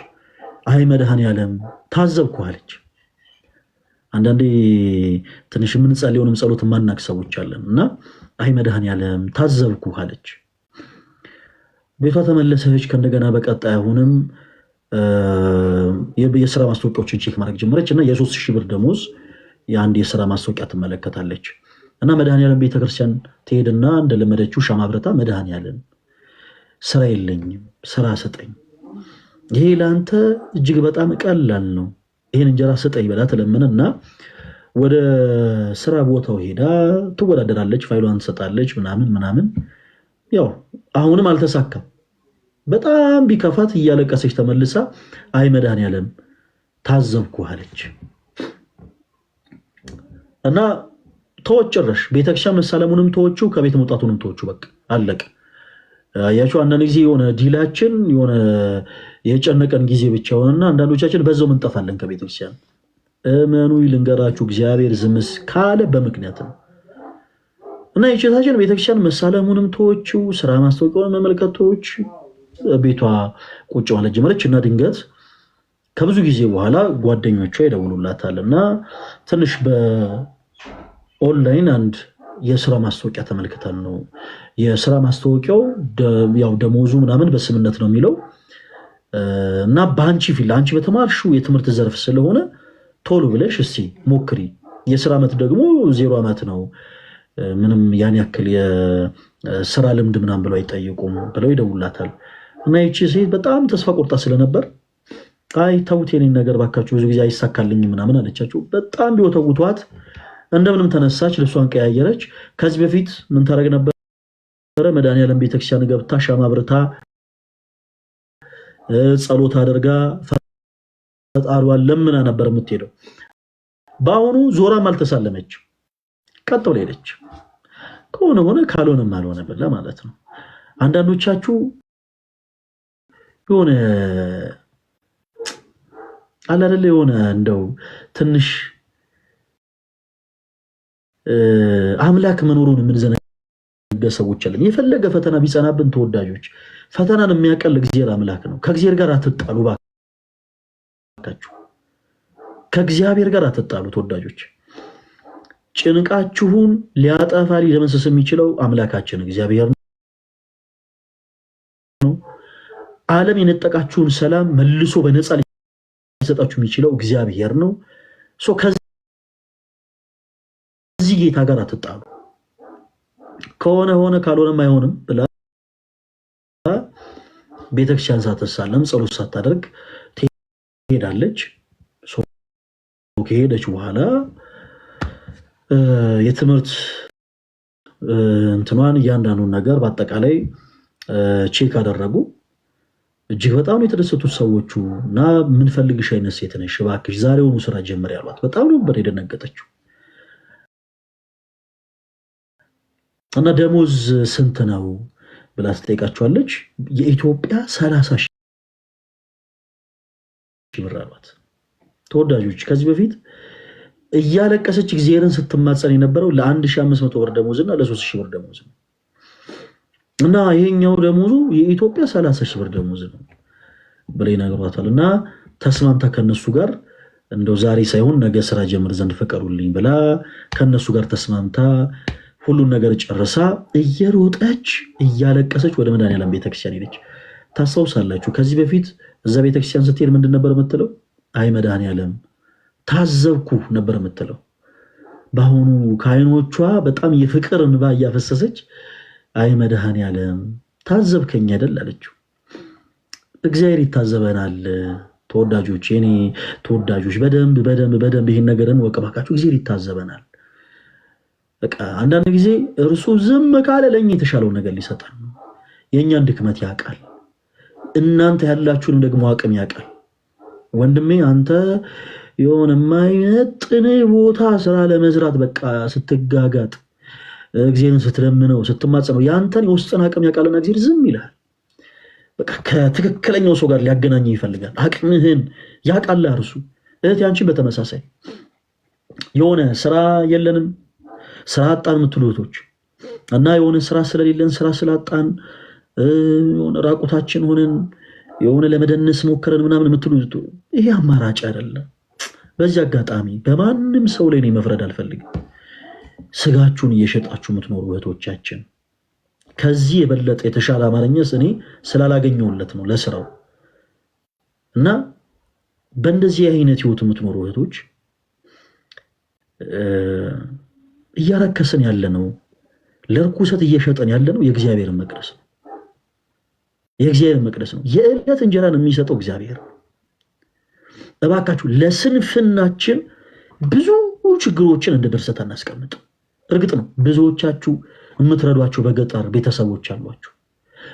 አይ መድኃኔዓለም ታዘብኩ አለች። አንዳንዴ ትንሽ የምንጸልየውንም ጸሎት ማናቅ ሰዎች አለን እና አይ መድኃኔዓለም ታዘብኩ አለች። ቤቷ ተመለሰች። ከእንደገና በቀጣይ አሁንም የስራ ማስታወቂያዎችን ቼክ ማድረግ ጀመረች እና የ3000 ብር ደሞዝ የአንድ የስራ ማስታወቂያ ትመለከታለች እና መድኃኔዓለም ቤተክርስቲያን ትሄድና እንደለመደችው ሻማ አብርታ መድኃኔዓለም ስራ የለኝም ስራ ስጠኝ፣ ይሄ ለአንተ እጅግ በጣም ቀላል ነው፣ ይሄን እንጀራ ስጠኝ ብላ ትለምንና ወደ ስራ ቦታው ሄዳ ትወዳደራለች፣ ፋይሏን ትሰጣለች ምናምን። ያው አሁንም አልተሳካም። በጣም ቢከፋት እያለቀሰች ተመልሳ አይ መድኃኔዓለም ታዘብኩ አለች እና ተወጭረሽ ቤተክርስቲያን መሳለሙንም ተወቹ፣ ከቤት መውጣቱንም ተወቹ። በቃ አለቀ። ያቸው አንዳንድ ጊዜ የሆነ ዲላችን የሆነ የጨነቀን ጊዜ ብቻ ሆነና አንዳንዶቻችን በዛው እንጠፋለን ከቤተክርስቲያን። እመኑ ልንገራችሁ እግዚአብሔር ዝምስ ካለ በምክንያት ነው እና የእህታችን ቤተክርስቲያን መሳለሙንም ተወቹ፣ ስራ ማስታወቂያውን መመልከት ተወቹ። ቤቷ ቁጭ ማለት ጀመረች እና ድንገት ከብዙ ጊዜ በኋላ ጓደኞቿ ይደውሉላታልና ትንሽ በኦንላይን አንድ የስራ ማስታወቂያ ተመልክተን ነው። የስራ ማስታወቂያው ያው ደሞዙ ምናምን በስምነት ነው የሚለው እና በአንቺ ፊል አንቺ በተማርሽው የትምህርት ዘርፍ ስለሆነ ቶሎ ብለሽ እስቲ ሞክሪ። የስራ ዓመት ደግሞ 0 ዓመት ነው። ምንም ያን ያክል የስራ ልምድ ምናምን ብለው አይጠይቁም ብለው ይደውላታል። እና ይቺ ሴት በጣም ተስፋ ቆርጣ ስለነበር አይ ተውት የኔን ነገር ባካችሁ ብዙ ጊዜ አይሳካልኝ ምናምን አለቻቸው። በጣም ቢወተውቷት እንደምንም ተነሳች፣ ልብሷን ቀያየረች። ከዚህ በፊት ምን ታደርግ ነበር? መድኃኒዓለም ቤተክርስቲያን ገብታ ሻማ አብርታ ጸሎት አድርጋ ፈጣሪዋን ለምና ነበር የምትሄደው። በአሁኑ ዞራም አልተሳለመች፣ ቀጥ ብላ ሄደች። ከሆነ ሆነ ካልሆነም አልሆነ ብላ ማለት ነው። አንዳንዶቻችሁ የሆነ አላደለ የሆነ እንደው ትንሽ አምላክ መኖሩን የምንዘነጋ ሰዎች አለን። የፈለገ ፈተና ቢጸናብን ተወዳጆች፣ ፈተናን የሚያቀል እግዚአብሔር አምላክ ነው። ከእግዚአብሔር ጋር አትጣሉ ባካችሁ፣ ከእግዚአብሔር ጋር አትጣሉ ተወዳጆች። ጭንቃችሁን ሊያጠፋ ሊደመስስ የሚችለው አምላካችን እግዚአብሔር ነው። ዓለም የነጠቃችሁን ሰላም መልሶ በነፃ ሊሰጣችሁ የሚችለው እግዚአብሔር ነው። ከዚህ ጌታ ጋር አትጣሉ። ከሆነ ሆነ ካልሆነም አይሆንም ብላ ቤተክርስቲያን ሳትሳለም ጸሎት ሳታደርግ ትሄዳለች። ከሄደች በኋላ የትምህርት እንትኗን እያንዳንዱን ነገር በአጠቃላይ ቼክ አደረጉ። እጅግ በጣም የተደሰቱት ሰዎቹ እና ምን ፈልግሽ አይነት ሴት ነሽ እባክሽ ዛሬውኑ ስራ ጀምር ያሏት። በጣም ነበር የደነገጠችው። እና ደሞዝ ስንት ነው ብላ ትጠይቃቸዋለች። የኢትዮጵያ 30,000 ብር አሏት። ተወዳጆች ከዚህ በፊት እያለቀሰች እግዚአብሔርን ስትማጸን የነበረው ለ1500 ብር ደሞዝ እና ለ3000 ብር ደሞዝ ነው። እና ይሄኛው ደሞዙ የኢትዮጵያ 30,000 ብር ደሞዝ ነው ብለው ይነግሯታል። እና ተስማምታ ከነሱ ጋር እንደው ዛሬ ሳይሆን ነገ ስራ ጀምር ዘንድ ፈቀዱልኝ ብላ ከነሱ ጋር ተስማምታ ሁሉን ነገር ጨርሳ እየሮጠች እያለቀሰች ወደ መድኃኒዓለም ቤተክርስቲያን ሄደች። ታስታውሳላችሁ? ከዚህ በፊት እዛ ቤተክርስቲያን ስትሄድ ምንድን ነበር የምትለው? አይ መድኃኒዓለም ታዘብኩ ነበር የምትለው። በአሁኑ ከዓይኖቿ በጣም የፍቅር እንባ እያፈሰሰች አይ መድኃኒዓለም ታዘብከኝ አይደል አለችው። እግዚአብሔር ይታዘበናል ተወዳጆች፣ የኔ ተወዳጆች በደንብ በደንብ በደንብ ይሄን ነገርን ወቀባካችሁ። እግዚአብሔር ይታዘበናል። በቃ አንዳንድ ጊዜ እርሱ ዝም ካለ ለኛ የተሻለው ነገር ሊሰጠን ነው። የኛን ድክመት ያውቃል፣ እናንተ ያላችሁንም ደግሞ አቅም ያውቃል። ወንድሜ አንተ የሆነ የማይመጥን ቦታ ስራ ለመስራት በቃ ስትጋጋጥ እግዚአብሔርን ስትለምነው ስትማጸነው ያንተን የውስጥን አቅም ያውቃልና እግዚአብሔር ዝም ይላል። በቃ ከትክክለኛው ሰው ጋር ሊያገናኝ ይፈልጋል። አቅምህን ያውቃል እርሱ። እህት ያንቺን በተመሳሳይ የሆነ ስራ የለንም ስራ አጣን የምትሉ እህቶች እና የሆነ ስራ ስለሌለን ስራ ስላጣን የሆነ ራቁታችን ሆነን የሆነ ለመደነስ ሞከረን ምናምን የምትሉ ይሄ አማራጭ አይደለም። በዚህ አጋጣሚ በማንም ሰው ላይ እኔ መፍረድ አልፈልግም። ስጋችሁን እየሸጣችሁ የምትኖሩ እህቶቻችን ከዚህ የበለጠ የተሻለ አማርኛስ እኔ ስላላገኘሁለት ነው ለስራው። እና በእንደዚህ አይነት ህይወት የምትኖሩ እህቶች እያረከስን ያለ ነው፣ ለርኩሰት እየሸጠን ያለ ነው የእግዚአብሔር መቅደስ ነው። የእግዚአብሔር መቅደስ ነው። የዕለት እንጀራን የሚሰጠው እግዚአብሔር ነው። እባካችሁ ለስንፍናችን ብዙ ችግሮችን እንደ ድርሰት እናስቀምጥ። እርግጥ ነው ብዙዎቻችሁ የምትረዷቸው በገጠር ቤተሰቦች አሏችሁ።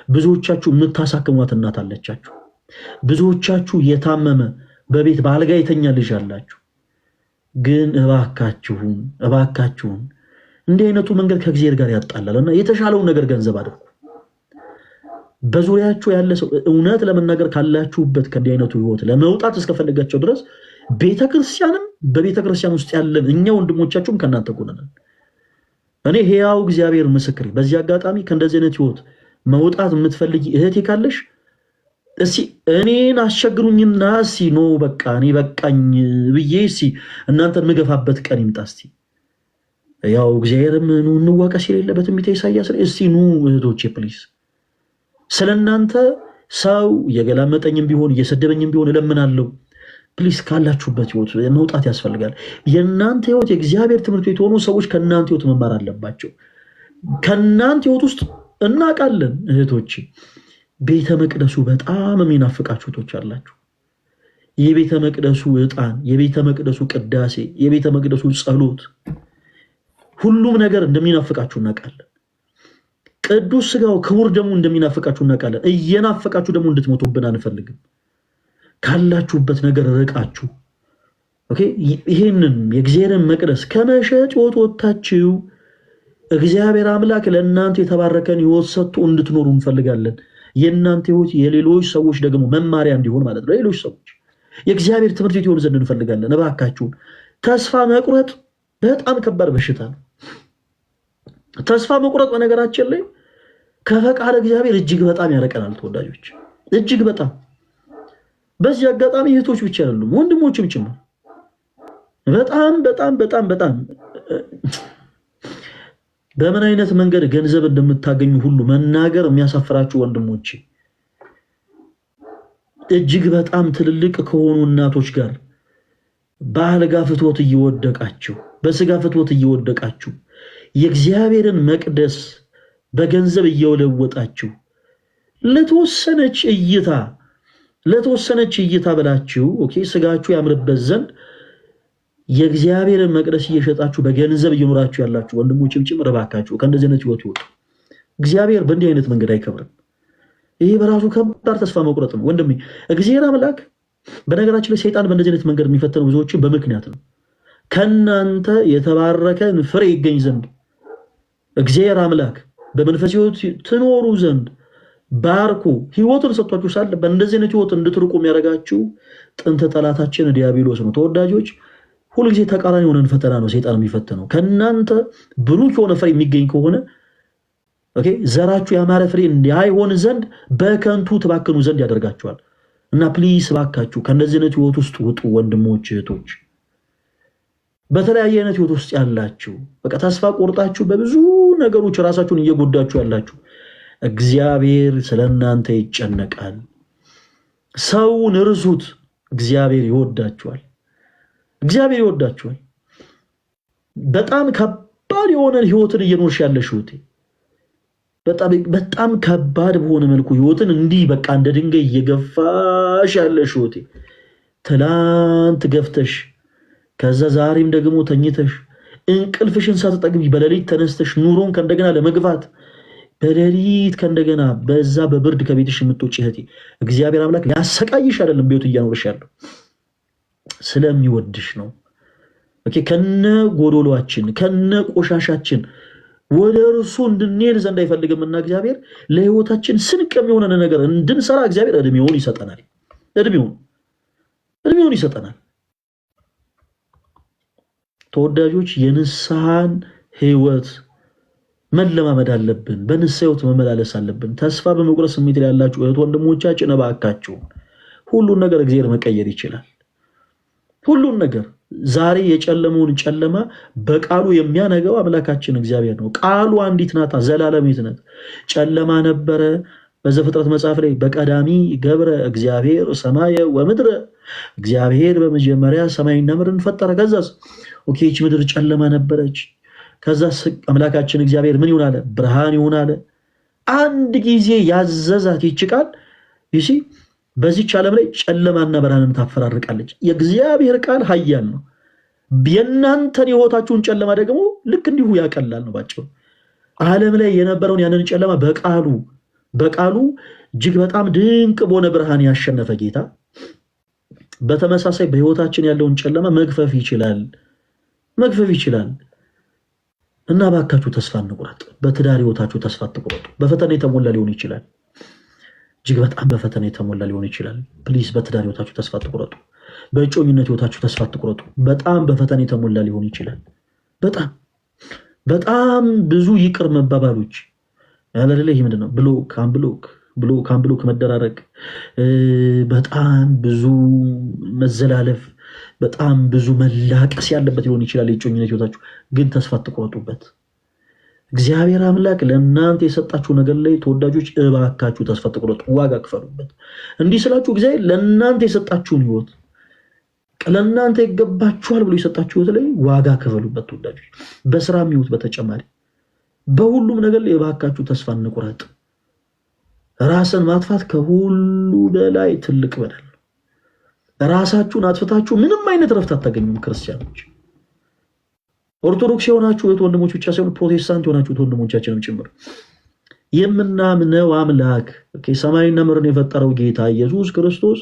ብዙዎቻችሁ የምታሳክሟት እናት አለቻችሁ። ብዙዎቻችሁ የታመመ በቤት በአልጋ የተኛ ልጅ አላችሁ። ግን እባካችሁን እንዲህ አይነቱ መንገድ ከእግዚአብሔር ጋር ያጣላል እና የተሻለውን ነገር ገንዘብ አድርጉ። በዙሪያችሁ ያለ ሰው እውነት ለመናገር ካላችሁበት ከእንዲህ አይነቱ ህይወት ለመውጣት እስከፈለጋቸው ድረስ ቤተክርስቲያንም በቤተክርስቲያን ውስጥ ያለን እኛ ወንድሞቻችሁም ከእናንተ ጎን ነን። እኔ ሕያው እግዚአብሔር ምስክሬ፣ በዚህ አጋጣሚ ከእንደዚህ አይነት ህይወት መውጣት የምትፈልጊ እህቴ ካለሽ እስኪ እኔን አስቸግሩኝና እስኪ ኖ በቃ እኔ በቃኝ ብዬ እስኪ እናንተን ምገፋበት ቀን ይምጣ። እስኪ ያው እግዚአብሔርም ኑ እንዋቀስ የሌለበት ትንቢተ ኢሳያስ ላይ እስኪ ኑ እህቶቼ ፕሊዝ ስለ እናንተ ሰው የገላመጠኝም ቢሆን እየሰደበኝም ቢሆን እለምናለሁ። ፕሊስ ካላችሁበት ህይወት መውጣት ያስፈልጋል። የእናንተ ህይወት የእግዚአብሔር ትምህርት ቤት ሆኑ ሰዎች ከእናንተ ህይወት መማር አለባቸው። ከእናንተ ህይወት ውስጥ እናውቃለን እህቶች፣ ቤተ መቅደሱ በጣም የሚናፍቃችሁ እህቶች አላችሁ። የቤተ መቅደሱ ዕጣን፣ የቤተ መቅደሱ ቅዳሴ፣ የቤተ መቅደሱ ጸሎት፣ ሁሉም ነገር እንደሚናፍቃችሁ እናውቃለን። ቅዱስ ስጋው ክቡር ደግሞ እንደሚናፍቃችሁ እናውቃለን። እየናፈቃችሁ ደግሞ እንድትሞቱብን አንፈልግም። ካላችሁበት ነገር ርቃችሁ ይህንን የእግዚአብሔርን መቅደስ ከመሸጥ ህይወት ወጥታችሁ እግዚአብሔር አምላክ ለእናንተ የተባረከን ህይወት ሰጥቶ እንድትኖሩ እንፈልጋለን። የእናንተ ህይወት የሌሎች ሰዎች ደግሞ መማሪያ እንዲሆን ማለት ነው። ሌሎች ሰዎች የእግዚአብሔር ትምህርት ቤት ይሆን ዘንድ እንፈልጋለን። እባካችሁን ተስፋ መቁረጥ በጣም ከባድ በሽታ ነው። ተስፋ መቁረጥ በነገራችን ላይ ከፈቃድ እግዚአብሔር እጅግ በጣም ያረቀናል። ተወዳጆች እጅግ በጣም በዚህ አጋጣሚ እህቶች ብቻ አይደሉም ወንድሞችም ጭምር በጣም በጣም በጣም በጣም በምን አይነት መንገድ ገንዘብ እንደምታገኙ ሁሉ መናገር የሚያሳፍራችሁ ወንድሞቼ፣ እጅግ በጣም ትልልቅ ከሆኑ እናቶች ጋር በአልጋ ፍትወት እየወደቃችሁ በስጋ ፍትወት እየወደቃችሁ የእግዚአብሔርን መቅደስ በገንዘብ እየወለወጣችሁ ለተወሰነች እይታ ብላችሁ ስጋችሁ ያምርበት ዘንድ የእግዚአብሔርን መቅደስ እየሸጣችሁ በገንዘብ እየኖራችሁ ያላችሁ ወንድሞችም ጭምር እባካችሁ ከእንደዚህ አይነት ህይወት ይወጡ። እግዚአብሔር በእንዲህ አይነት መንገድ አይከብርም። ይሄ በራሱ ከባድ ተስፋ መቁረጥ ነው ወንድሜ። እግዚአብሔር አምላክ በነገራችን ላይ ሰይጣን በእንደዚህ አይነት መንገድ የሚፈተነው ብዙዎችን በምክንያት ነው። ከእናንተ የተባረከን ፍሬ ይገኝ ዘንድ እግዚአብሔር አምላክ በመንፈስ ህይወት ትኖሩ ዘንድ ባርኩ ህይወትን ሰጥቷችሁ ሳለ በእንደዚህ አይነት ህይወት እንድትርቁ የሚያደርጋችሁ ጥንተ ጠላታችን ዲያብሎስ ነው። ተወዳጆች ሁልጊዜ ተቃራኒ የሆነን ፈተና ነው ሰይጣን የሚፈተነው። ከእናንተ ብሩክ የሆነ ፍሬ የሚገኝ ከሆነ ዘራችሁ ያማረ ፍሬ እንዳይሆን ዘንድ በከንቱ ትባክኑ ዘንድ ያደርጋችኋል። እና ፕሊስ ባካችሁ ከእንደዚህ አይነት ህይወት ውስጥ ውጡ ወንድሞች እህቶች። በተለያየ አይነት ህይወት ውስጥ ያላችሁ ተስፋ ቆርጣችሁ በብዙ ነገሮች ራሳችሁን እየጎዳችሁ ያላችሁ እግዚአብሔር ስለእናንተ ይጨነቃል። ሰውን እርሱት፣ እግዚአብሔር ይወዳችኋል። እግዚአብሔር ይወዳችኋል። በጣም ከባድ የሆነን ህይወትን እየኖርሽ ያለሽ ህይወቴ፣ በጣም ከባድ በሆነ መልኩ ህይወትን እንዲህ በቃ እንደ ድንጋይ እየገፋሽ ያለሽ ህይወቴ፣ ትላንት ገፍተሽ ከዛ ዛሬም ደግሞ ተኝተሽ እንቅልፍሽን ሳትጠግቢ በሌሊት ተነስተሽ ኑሮን ከእንደገና ለመግፋት በሌሊት ከእንደገና በዛ በብርድ ከቤትሽ የምትወጪ እህቴ፣ እግዚአብሔር አምላክ ሊያሰቃይሽ አይደለም በህይወት እያኖርሽ ያለው ስለሚወድሽ ነው። ከነ ጎዶሏችን ከነ ቆሻሻችን ወደ እርሱ እንድንሄድ ዘንድ አይፈልግምና እግዚአብሔር ለህይወታችን ስንቅ የሚሆነን ነገር እንድንሰራ እግዚአብሔር እድሜውን ይሰጠናል። እድሜውን ይሰጠናል። ተወዳጆች የንስሐን ህይወት መለማመድ አለብን። በንስሐ ህይወት መመላለስ አለብን። ተስፋ በመቁረጥ ስሜት ላይ ያላችሁ እህት ወንድሞቻችን እባካችሁ ሁሉን ነገር እግዚአብሔር መቀየር ይችላል። ሁሉን ነገር ዛሬ የጨለመውን ጨለማ በቃሉ የሚያነገው አምላካችን እግዚአብሔር ነው። ቃሉ አንዲት ናት፣ ዘላለሚት ናት። ጨለማ ነበረ በዘፍጥረት መጽሐፍ ላይ በቀዳሚ ገብረ እግዚአብሔር ሰማየ ወምድረ፣ እግዚአብሔር በመጀመሪያ ሰማይና ምድርን ፈጠረ። ከዛስ ይህች ምድር ጨለማ ነበረች። ከዛ አምላካችን እግዚአብሔር ምን ይሁን አለ? ብርሃን ይሁን አለ። አንድ ጊዜ ያዘዛት ይህች ቃል በዚች ዓለም ላይ ጨለማና ብርሃንን ታፈራርቃለች። የእግዚአብሔር ቃል ኃያል ነው። የእናንተን የህይወታችሁን ጨለማ ደግሞ ልክ እንዲሁ ያቀላል ነው ባጭሩ። ዓለም ላይ የነበረውን ያንን ጨለማ በቃሉ እጅግ በጣም ድንቅ በሆነ ብርሃን ያሸነፈ ጌታ በተመሳሳይ በህይወታችን ያለውን ጨለማ መግፈፍ ይችላል። እና ባካችሁ ተስፋ እንቁረጥ። በትዳር ህይወታችሁ ተስፋ አትቁረጡ። በፈተና የተሞላ ሊሆን ይችላል። እጅግ በጣም በፈተና የተሞላ ሊሆን ይችላል። ፕሊዝ በትዳር ህይወታችሁ ተስፋ አትቁረጡ። በእጮኝነት ህይወታችሁ ተስፋ አትቁረጡ። በጣም በፈተና የተሞላ ሊሆን ይችላል። በጣም ብዙ ይቅር መባባሎች ያለለ ይህ ምንድነው? ብሎክ ብሎክ መደራረግ፣ በጣም ብዙ መዘላለፍ፣ በጣም ብዙ መላቀስ ያለበት ሊሆን ይችላል የእጮኝነት ህይወታችሁ። ግን ተስፋ አትቆረጡበት። እግዚአብሔር አምላክ ለእናንተ የሰጣችሁ ነገር ላይ ተወዳጆች እባካችሁ ተስፋ አትቆረጡ፣ ዋጋ ክፈሉበት። እንዲህ ስላችሁ እግዚአብሔር ለእናንተ የሰጣችሁን ህይወት ለእናንተ ይገባችኋል ብሎ የሰጣችሁ ህይወት ላይ ዋጋ ክፈሉበት ተወዳጆች። በስራም ህይወት በተጨማሪ በሁሉም ነገር ላይ እባካችሁ ተስፋ እንቁረጥ። ራስን ማጥፋት ከሁሉ በላይ ትልቅ በደል ነው። ራሳችሁን አጥፍታችሁ ምንም አይነት ረፍት አታገኙም ክርስቲያኖች። ኦርቶዶክስ የሆናችሁ እህት ወንድሞች ብቻ ሳይሆን ፕሮቴስታንት የሆናችሁ እህት ወንድሞቻችንም ጭምር የምናምነው አምላክ ሰማይና ምድርን የፈጠረው ጌታ ኢየሱስ ክርስቶስ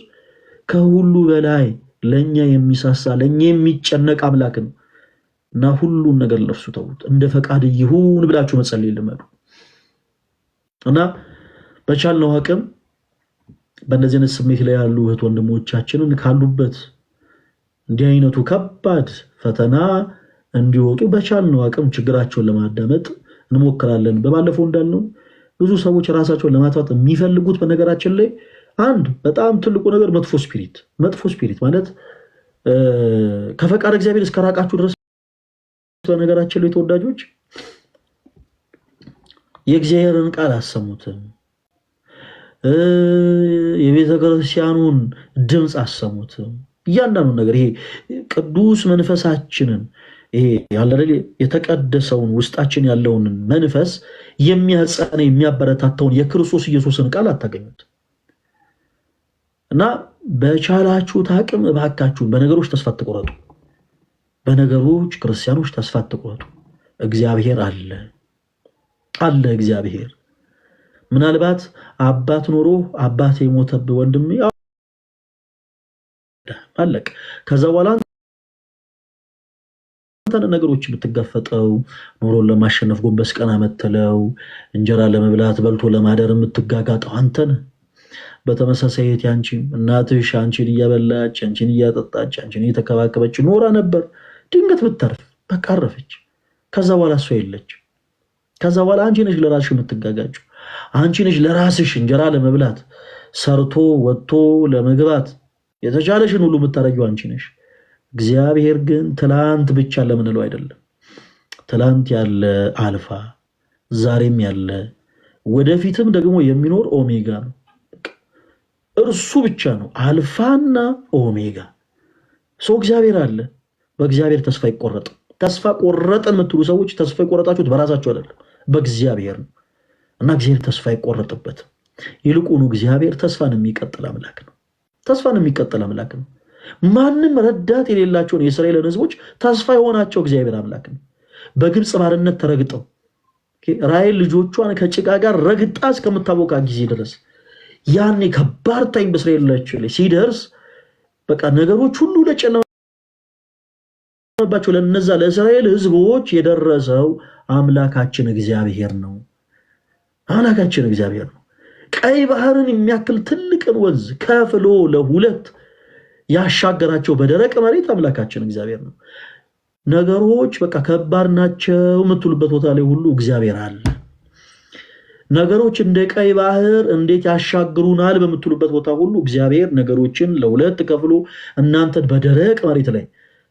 ከሁሉ በላይ ለኛ የሚሳሳ ለኛ የሚጨነቅ አምላክ ነው እና ሁሉን ነገር ለእርሱ ተውት፣ እንደ ፈቃድ ይሁን ብላችሁ መጸለይ ልመዱ እና በቻልነው አቅም በእነዚህ አይነት ስሜት ላይ ያሉ እህት ወንድሞቻችንን ካሉበት እንዲህ አይነቱ ከባድ ፈተና እንዲወጡ በቻልነው አቅም ችግራቸውን ለማዳመጥ እንሞክራለን። በባለፈው እንዳልነው ብዙ ሰዎች ራሳቸውን ለማጥፋት የሚፈልጉት በነገራችን ላይ አንድ በጣም ትልቁ ነገር መጥፎ ስፒሪት ማለት ከፈቃድ እግዚአብሔር እስከራቃችሁ ድረስ በነገራችን ላይ ተወዳጆች የእግዚአብሔርን ቃል አሰሙትም፣ የቤተ ክርስቲያኑን ድምፅ አሰሙትም። እያንዳንዱ ነገር ይሄ ቅዱስ መንፈሳችንን ይሄ ያለለ የተቀደሰውን ውስጣችን ያለውን መንፈስ የሚያጸና የሚያበረታታውን የክርስቶስ ኢየሱስን ቃል አታገኙት እና በቻላችሁት አቅም እባካችሁን በነገሮች ተስፋ አትቆረጡ። በነገሮች ክርስቲያኖች ተስፋ አትቆረጡ። እግዚአብሔር አለ። እግዚአብሔር ምናልባት አባት ኖሮ አባት የሞተብህ ወንድሜ አለቅ ከዛ በኋላ ነገሮች የምትጋፈጠው ኑሮን ለማሸነፍ ጎንበስ ቀና መተለው እንጀራ ለመብላት በልቶ ለማደር የምትጋጋጠው አንተ ነህ። በተመሳሳይ ያንቺም እናትሽ አንቺን እያበላች አንቺን እያጠጣች አንቺን እየተከባከበች ኖራ ነበር። ድንገት ብትተርፍ በቃ አረፈች። ከዛ በኋላ እሷ የለች። ከዛ በኋላ አንቺ ነሽ ለራስሽ የምትጋጋጩ። አንቺ ነሽ ለራስሽ እንጀራ ለመብላት ሰርቶ ወጥቶ ለመግባት የተቻለሽን ሁሉ የምታረጊው አንቺ ነሽ። እግዚአብሔር ግን ትላንት ብቻ ለምንለው አይደለም። ትላንት ያለ አልፋ ዛሬም ያለ ወደፊትም ደግሞ የሚኖር ኦሜጋ ነው። እርሱ ብቻ ነው አልፋና ኦሜጋ። ሰው እግዚአብሔር አለ። በእግዚአብሔር ተስፋ አይቆረጥም። ተስፋ ቆረጠን የምትሉ ሰዎች ተስፋ የቆረጣችሁት በራሳችሁ አይደለም፣ በእግዚአብሔር ነው እና እግዚአብሔር ተስፋ አይቆረጥበትም። ይልቁኑ እግዚአብሔር ተስፋን የሚቀጥል አምላክ ነው። ተስፋን የሚቀጥል አምላክ ነው። ማንም ረዳት የሌላቸውን የእስራኤልን ሕዝቦች ተስፋ የሆናቸው እግዚአብሔር አምላክ ነው። በግብፅ ባርነት ተረግጠው ራሔል ልጆቿን ከጭቃ ጋር ረግጣ እስከምታቦካ ጊዜ ድረስ ያኔ ከባድ ታይም በእስራኤል ላይ ሲደርስ በቃ ነገሮች ሁሉ ለጨለመባቸው ለነዛ ለእስራኤል ሕዝቦች የደረሰው አምላካችን እግዚአብሔር ነው። አምላካችን እግዚአብሔር ነው። ቀይ ባህርን የሚያክል ትልቅን ወንዝ ከፍሎ ለሁለት ያሻገራቸው በደረቅ መሬት አምላካችን እግዚአብሔር ነው። ነገሮች በቃ ከባድ ናቸው የምትሉበት ቦታ ላይ ሁሉ እግዚአብሔር አለ። ነገሮች እንደ ቀይ ባህር እንዴት ያሻግሩናል በምትሉበት ቦታ ሁሉ እግዚአብሔር ነገሮችን ለሁለት ከፍሎ እናንተን በደረቅ መሬት ላይ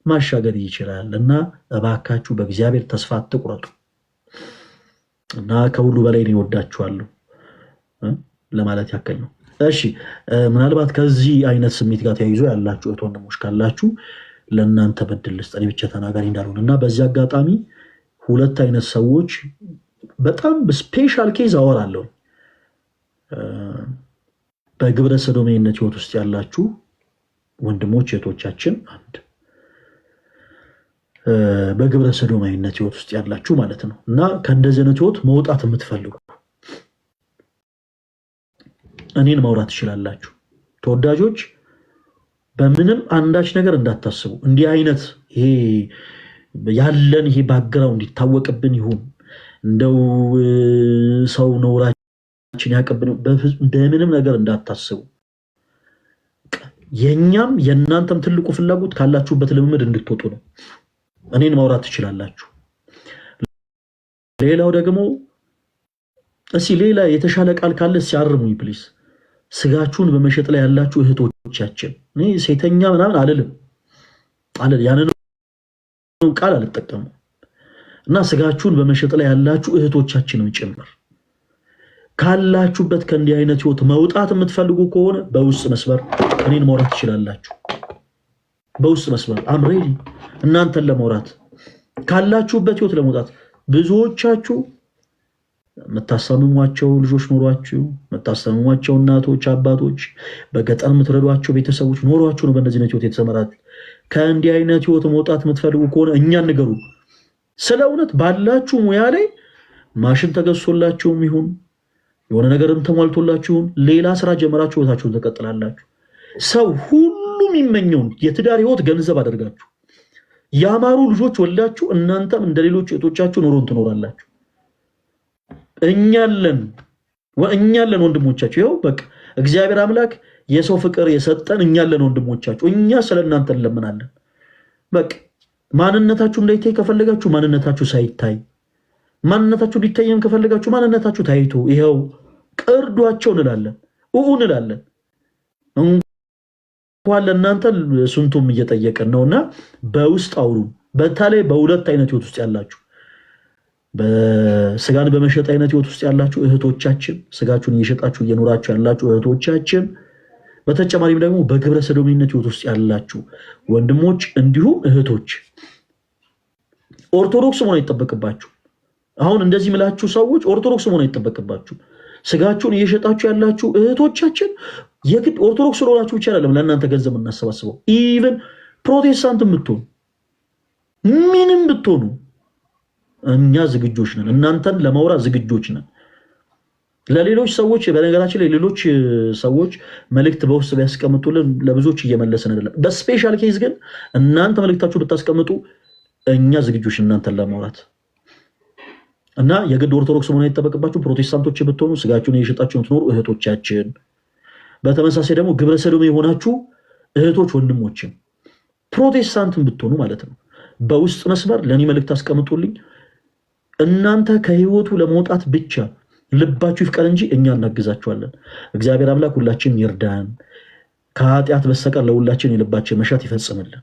ማሻገር ይችላል እና እባካችሁ በእግዚአብሔር ተስፋ አትቁረጡ እና ከሁሉ በላይ ነው እወዳችኋለሁ ለማለት ያክል ነው። እሺ ምናልባት ከዚህ አይነት ስሜት ጋር ተያይዞ ያላችሁ እህት ወንድሞች ካላችሁ ለእናንተ በድል ልስጥ፣ እኔ ብቻ ተናጋሪ እንዳልሆነ እና በዚህ አጋጣሚ ሁለት አይነት ሰዎች በጣም ስፔሻል ኬዝ አወራለሁ። በግብረ ሰዶሜነት ህይወት ውስጥ ያላችሁ ወንድሞች እህቶቻችን፣ አንድ በግብረ ሰዶሜነት ህይወት ውስጥ ያላችሁ ማለት ነው እና ከእንደዚህ አይነት ህይወት መውጣት የምትፈልጉ እኔን ማውራት ትችላላችሁ። ተወዳጆች በምንም አንዳች ነገር እንዳታስቡ። እንዲህ አይነት ይሄ ያለን ይሄ ባግራውንድ እንዲታወቅብን ይሁን እንደው ሰው ነውራችን ያቀብን በምንም ነገር እንዳታስቡ። የኛም የእናንተም ትልቁ ፍላጎት ካላችሁበት ልምምድ እንድትወጡ ነው። እኔን ማውራት ትችላላችሁ። ሌላው ደግሞ እስኪ ሌላ የተሻለ ቃል ካለ ሲያርሙኝ ፕሊስ። ስጋችሁን በመሸጥ ላይ ያላችሁ እህቶቻችን፣ እኔ ሴተኛ ምናምን አልልም ያንን ቃል አልጠቀምም። እና ስጋችሁን በመሸጥ ላይ ያላችሁ እህቶቻችንም ጭምር ካላችሁበት ከእንዲህ አይነት ህይወት መውጣት የምትፈልጉ ከሆነ በውስጥ መስመር እኔን መውራት ትችላላችሁ። በውስጥ መስመር አምሬዲ እናንተን ለመውራት ካላችሁበት ህይወት ለመውጣት ብዙዎቻችሁ የምታሳምሟቸው ልጆች ኖሯችሁ፣ የምታሳምሟቸው እናቶች፣ አባቶች፣ በገጠር የምትረዷቸው ቤተሰቦች ኖሯችሁ ነው በእነዚህ ህይወት የተሰመራችሁ። ከእንዲህ አይነት ህይወት መውጣት የምትፈልጉ ከሆነ እኛን ንገሩ። ስለ እውነት ባላችሁ ሙያ ላይ ማሽን ተገዝቶላችሁም ይሁን የሆነ ነገርም ተሟልቶላችሁን ሌላ ስራ ጀመራችሁ ህይወታችሁን ተቀጥላላችሁ። ሰው ሁሉ የሚመኘውን የትዳር ህይወት ገንዘብ አድርጋችሁ ያማሩ ልጆች ወልዳችሁ እናንተም እንደሌሎች እህቶቻችሁ ኑሮን ትኖራላችሁ። እኛለን ወንድሞቻችሁ። ይኸው በቃ እግዚአብሔር አምላክ የሰው ፍቅር የሰጠን እኛለን ወንድሞቻችሁ። እኛ ስለ እናንተ እንለምናለን። በቃ ማንነታችሁ እንዳይታይ ከፈለጋችሁ ማንነታችሁ ሳይታይ፣ ማንነታችሁ ሊታየም ከፈለጋችሁ ማንነታችሁ ታይቶ ይኸው ቅርዷቸው እንላለን፣ እንላለን። እንኳን ለእናንተ ስንቱም እየጠየቀን ነውና በውስጥ አውሩ። በተለይ በሁለት አይነት ህይወት ውስጥ ያላችሁ፣ በስጋን በመሸጥ አይነት ህይወት ውስጥ ያላችሁ እህቶቻችን፣ ስጋችሁን እየሸጣችሁ እየኖራችሁ ያላችሁ እህቶቻችን፣ በተጨማሪም ደግሞ በግብረ ሰዶሚነት ህይወት ውስጥ ያላችሁ ወንድሞች እንዲሁም እህቶች ኦርቶዶክስ መሆን አይጠበቅባችሁ። አሁን እንደዚህ ምላችሁ ሰዎች ኦርቶዶክስ መሆን አይጠበቅባችሁ። ስጋችሁን እየሸጣችሁ ያላችሁ እህቶቻችን የግድ ኦርቶዶክስ ስለሆናችሁ ብቻ አይደለም ለእናንተ ገንዘብ እናሰባስበው። ኢቨን ፕሮቴስታንት ብትሆኑ ምንም ብትሆኑ እኛ ዝግጆች ነን፣ እናንተን ለማውራት ዝግጆች ነን። ለሌሎች ሰዎች በነገራችን ላይ ሌሎች ሰዎች መልእክት በውስጥ ቢያስቀምጡልን ለብዙዎች እየመለስን አይደለም። በስፔሻል ኬዝ ግን እናንተ መልእክታችሁ ብታስቀምጡ እኛ ዝግጆች እናንተን ለማውራት እና የግድ ኦርቶዶክስ መሆን አይጠበቅባችሁ። ፕሮቴስታንቶች ብትሆኑ ስጋችሁን እየሸጣችሁ የምትኖሩ እህቶቻችን፣ በተመሳሳይ ደግሞ ግብረ ሰዶም የሆናችሁ እህቶች ወንድሞችን ፕሮቴስታንትን ብትሆኑ ማለት ነው በውስጥ መስመር ለእኔ መልእክት አስቀምጡልኝ። እናንተ ከህይወቱ ለመውጣት ብቻ ልባችሁ ይፍቀር እንጂ እኛ እናግዛችኋለን። እግዚአብሔር አምላክ ሁላችን ይርዳን። ከኃጢአት በስተቀር ለሁላችን የልባችን መሻት ይፈጽምልን።